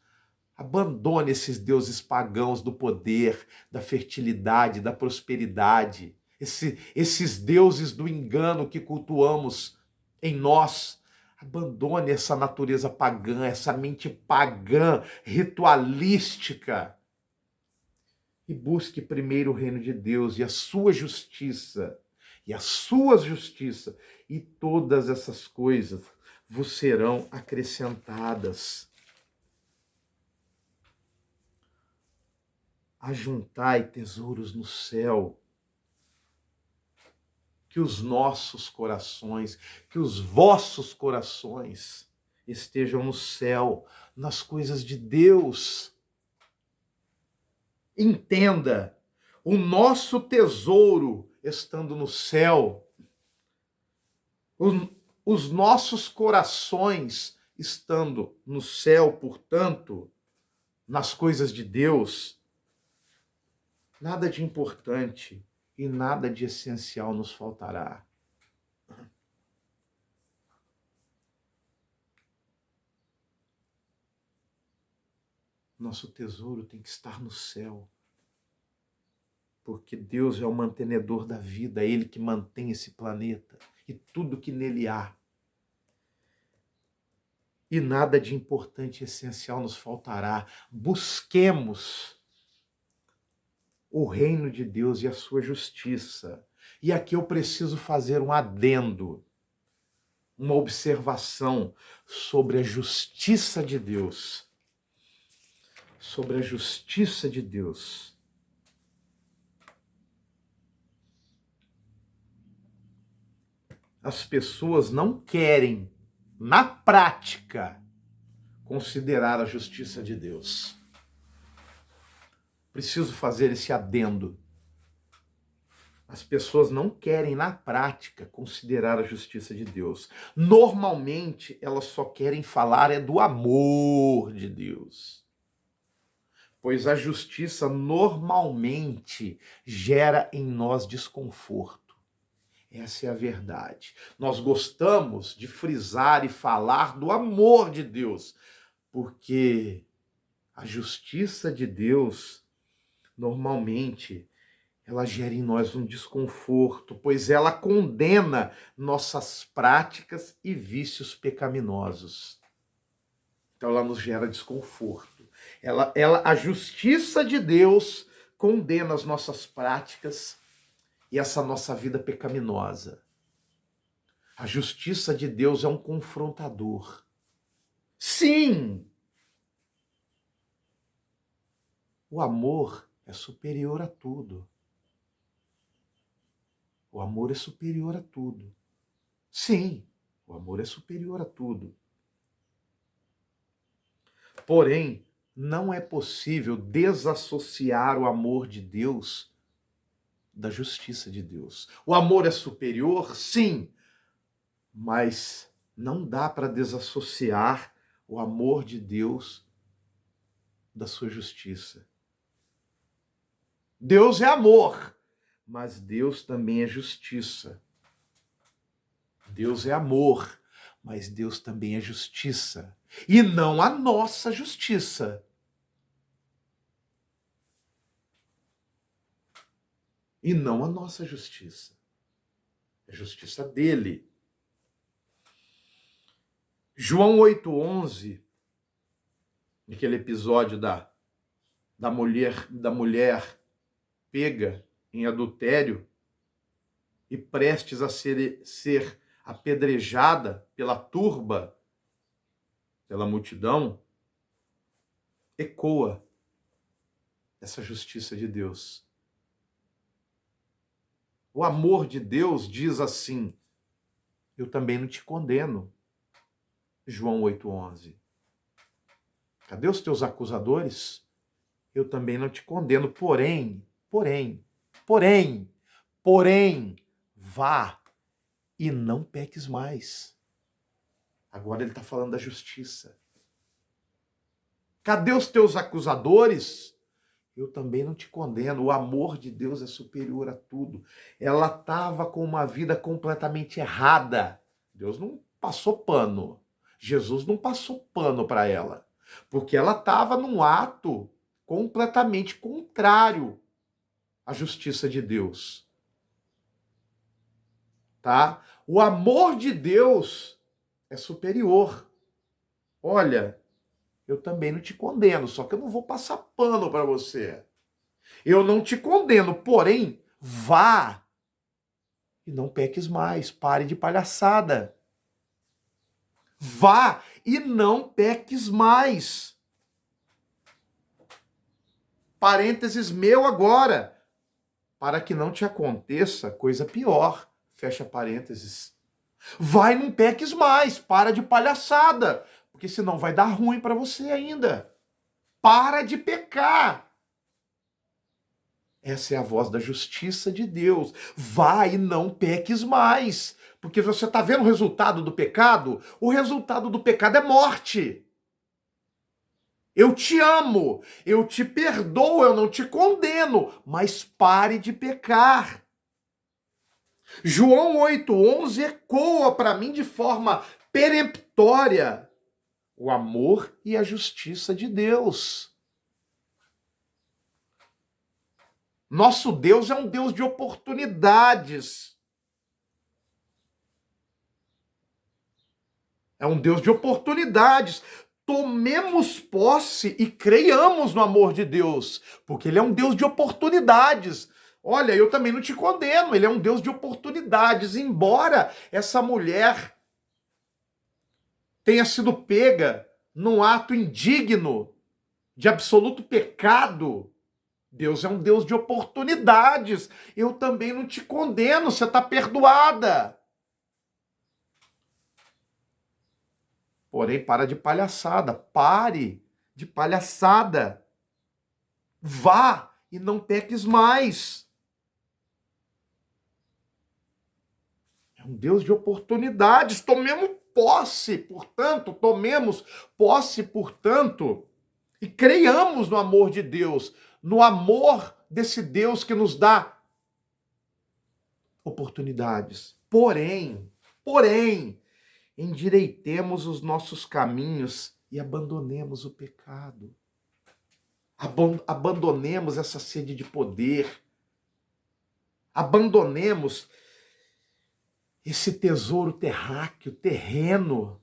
Abandone esses deuses pagãos do poder, da fertilidade, da prosperidade, esses deuses do engano que cultuamos em nós. Abandone essa natureza pagã, essa mente pagã, ritualística, e busque primeiro o reino de Deus e a sua justiça, e todas essas coisas vos serão acrescentadas. Ajuntai tesouros no céu, que os nossos corações, que os vossos corações estejam no céu, nas coisas de Deus. Entenda, o nosso tesouro estando no céu, os nossos corações estando no céu, portanto, nas coisas de Deus, nada de importante e nada de essencial nos faltará. Nosso tesouro tem que estar no céu, porque Deus é o mantenedor da vida, é Ele que mantém esse planeta e tudo que nele há. E nada de importante e essencial nos faltará. Busquemos o reino de Deus e a sua justiça. E aqui eu preciso fazer um adendo, uma observação sobre a justiça de Deus. Sobre a justiça de Deus. As pessoas não querem, na prática, considerar a justiça de Deus. Preciso fazer esse adendo. As pessoas não querem, na prática, considerar a justiça de Deus. Normalmente, elas só querem falar do amor de Deus. Pois a justiça normalmente gera em nós desconforto. Essa é a verdade. Nós gostamos de frisar e falar do amor de Deus, porque a justiça de Deus, normalmente, ela gera em nós um desconforto, pois ela condena nossas práticas e vícios pecaminosos. Então ela nos gera desconforto. A justiça de Deus condena as nossas práticas e essa nossa vida pecaminosa. A justiça de Deus é um confrontador. Sim! O amor é superior a tudo. O amor é superior a tudo. Sim, o amor é superior a tudo. Porém, não é possível desassociar o amor de Deus da justiça de Deus. O amor é superior? Sim, mas não dá para desassociar o amor de Deus da sua justiça. Deus é amor, mas Deus também é justiça. Deus é amor, mas Deus também é justiça. E não a nossa justiça. E não a nossa justiça. É a justiça dele. João 8,11, aquele episódio da mulher pega em adultério e prestes a ser apedrejada pela turba, pela multidão, ecoa essa justiça de Deus. O amor de Deus diz assim: eu também não te condeno. João 8,11. Cadê os teus acusadores? Eu também não te condeno, porém, vá e não peques mais. Agora ele está falando da justiça. Cadê os teus acusadores? Eu também não te condeno. O amor de Deus é superior a tudo. Ela estava com uma vida completamente errada. Deus não passou pano. Jesus não passou pano para ela. Porque ela estava num ato completamente contrário à justiça de Deus. Tá? O amor de Deus é superior. Olha, eu também não te condeno, só que eu não vou passar pano para você. Eu não te condeno, porém, vá e não peques mais, pare de palhaçada. Vá e não peques mais. Parênteses meu agora, para que não te aconteça coisa pior. Fecha parênteses. Vai, não peques mais, para de palhaçada, porque senão vai dar ruim para você ainda. Para de pecar. Essa é a voz da justiça de Deus. Vai e não peques mais. Porque você está vendo o resultado do pecado? O resultado do pecado é morte. Eu te amo, eu te perdoo, eu não te condeno, mas pare de pecar. João 8,11 ecoa para mim de forma peremptória o amor e a justiça de Deus. Nosso Deus é um Deus de oportunidades. É um Deus de oportunidades. Tomemos posse e creiamos no amor de Deus, porque Ele é um Deus de oportunidades. Olha, eu também não te condeno, Ele é um Deus de oportunidades. Embora essa mulher tenha sido pega num ato indigno, de absoluto pecado, Deus é um Deus de oportunidades. Eu também não te condeno, você está perdoada. Porém, para de palhaçada. Pare de palhaçada. Vá e não peques mais. É um Deus de oportunidades. Tomemos posse, portanto, e creiamos no amor de Deus, no amor desse Deus que nos dá oportunidades. Porém, endireitemos os nossos caminhos e abandonemos o pecado. Abandonemos essa sede de poder. Abandonemos esse tesouro terráqueo, terreno.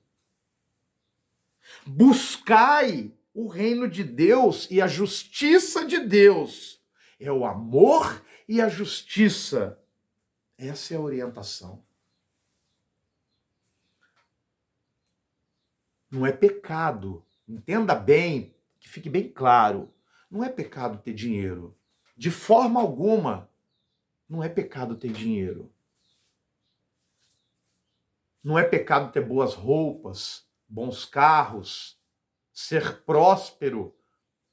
Buscai o reino de Deus e a justiça de Deus. É o amor e a justiça. Essa é a orientação. Não é pecado. Entenda bem, que fique bem claro. Não é pecado ter dinheiro. De forma alguma, não é pecado ter dinheiro. Não é pecado ter boas roupas, bons carros, ser próspero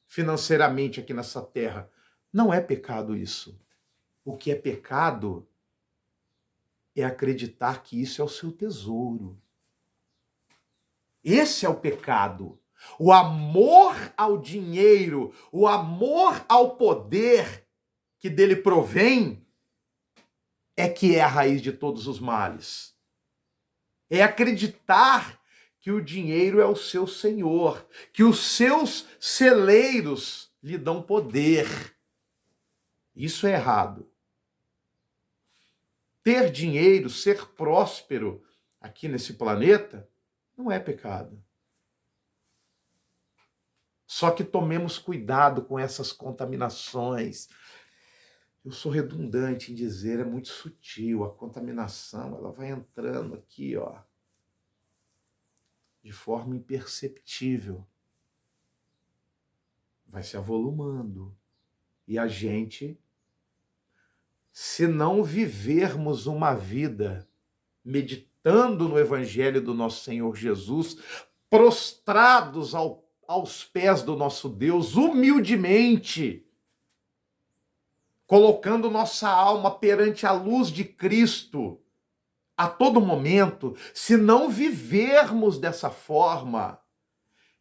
financeiramente aqui nessa terra. Não é pecado isso. O que é pecado é acreditar que isso é o seu tesouro. Esse é o pecado. O amor ao dinheiro, o amor ao poder que dele provém, é que é a raiz de todos os males. É acreditar que o dinheiro é o seu senhor, que os seus celeiros lhe dão poder. Isso é errado. Ter dinheiro, ser próspero aqui nesse planeta, não é pecado. Só que tomemos cuidado com essas contaminações. Eu sou redundante em dizer, é muito sutil. A contaminação, ela vai entrando aqui, ó, de forma imperceptível. Vai se avolumando. E a gente, se não vivermos uma vida meditando no Evangelho do nosso Senhor Jesus, prostrados aos pés do nosso Deus, humildemente, colocando nossa alma perante a luz de Cristo a todo momento, se não vivermos dessa forma,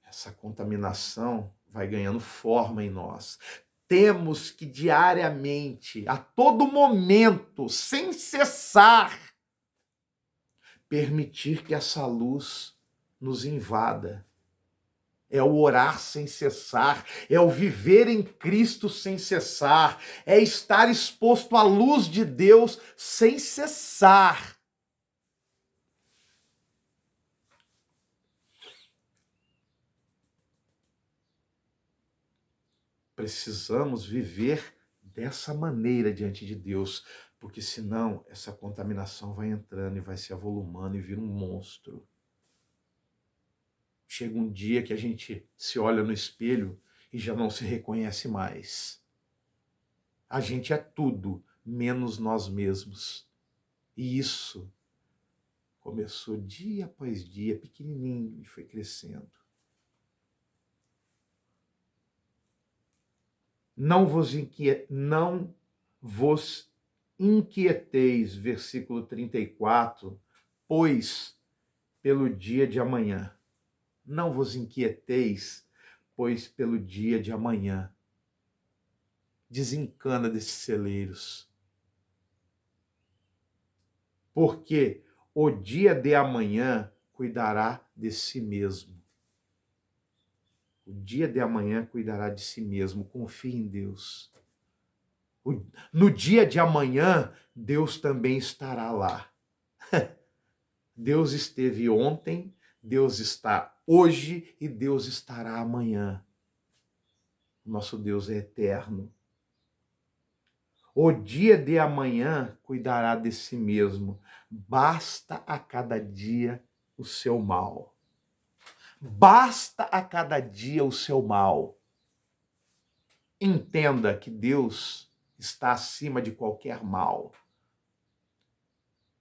essa contaminação vai ganhando forma em nós. Temos que diariamente, a todo momento, sem cessar, permitir que essa luz nos invada. É o orar sem cessar, é o viver em Cristo sem cessar, é estar exposto à luz de Deus sem cessar. Precisamos viver dessa maneira diante de Deus, porque senão essa contaminação vai entrando e vai se avolumando e vira um monstro. Chega um dia que a gente se olha no espelho e já não se reconhece mais. A gente é tudo, menos nós mesmos. E isso começou dia após dia, pequenininho, e foi crescendo. Não vos inquieteis, versículo 34, pois pelo dia de amanhã. Não vos inquieteis, pois pelo dia de amanhã. Desencana desses celeiros. Porque o dia de amanhã cuidará de si mesmo. O dia de amanhã cuidará de si mesmo. Confie em Deus. No dia de amanhã, Deus também estará lá. Deus esteve ontem, Deus está hoje e Deus estará amanhã. Nosso Deus é eterno. O dia de amanhã cuidará de si mesmo. Basta a cada dia o seu mal. Basta a cada dia o seu mal. Entenda que Deus está acima de qualquer mal.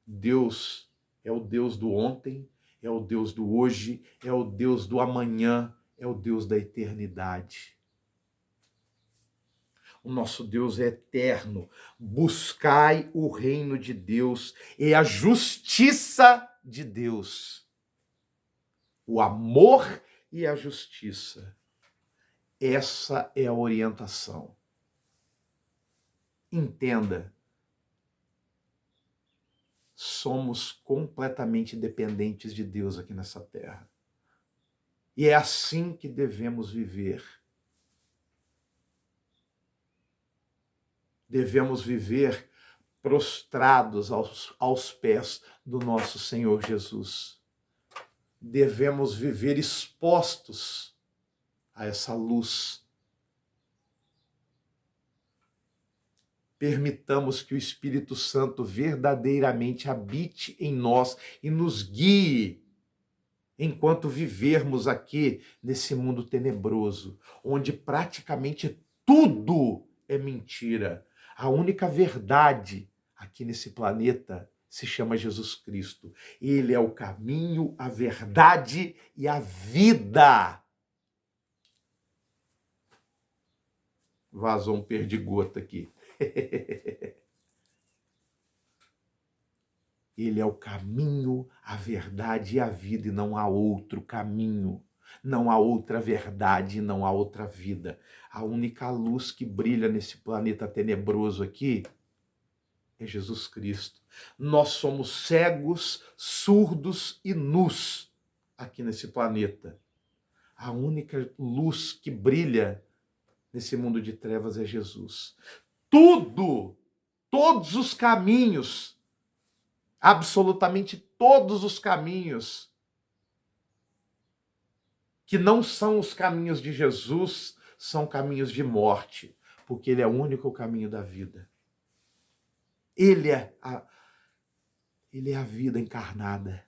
Deus é o Deus do ontem, é o Deus do hoje, é o Deus do amanhã, é o Deus da eternidade. O nosso Deus é eterno. Buscai o reino de Deus e a justiça de Deus. O amor e a justiça. Essa é a orientação. Entenda. Somos completamente dependentes de Deus aqui nessa terra. E é assim que devemos viver. Devemos viver prostrados aos pés do nosso Senhor Jesus. Devemos viver expostos a essa luz. Permitamos que o Espírito Santo verdadeiramente habite em nós e nos guie enquanto vivermos aqui nesse mundo tenebroso, onde praticamente tudo é mentira. A única verdade aqui nesse planeta se chama Jesus Cristo. Ele é o caminho, a verdade e a vida. Vazou um perdigota aqui. Ele é o caminho, a verdade e a vida, e não há outro caminho, não há outra verdade, não há outra vida. A única luz que brilha nesse planeta tenebroso aqui é Jesus Cristo. Nós somos cegos, surdos e nus aqui nesse planeta. A única luz que brilha nesse mundo de trevas é Jesus. Todos os caminhos, absolutamente todos os caminhos que não são os caminhos de Jesus, são caminhos de morte, porque ele é o único caminho da vida. Ele é a vida encarnada.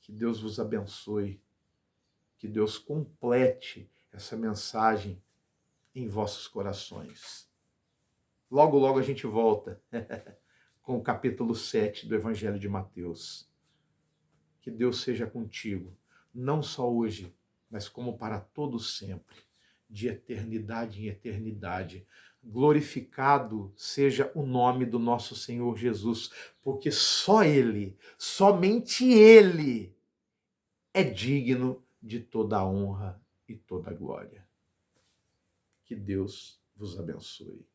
Que Deus vos abençoe. Que Deus complete essa mensagem em vossos corações. Logo, logo a gente volta com o capítulo 7 do Evangelho de Mateus. Que Deus seja contigo, não só hoje, mas como para todo sempre, de eternidade em eternidade. Glorificado seja o nome do nosso Senhor Jesus, porque só Ele, somente Ele, é digno de toda a honra e toda a glória. Que Deus vos abençoe.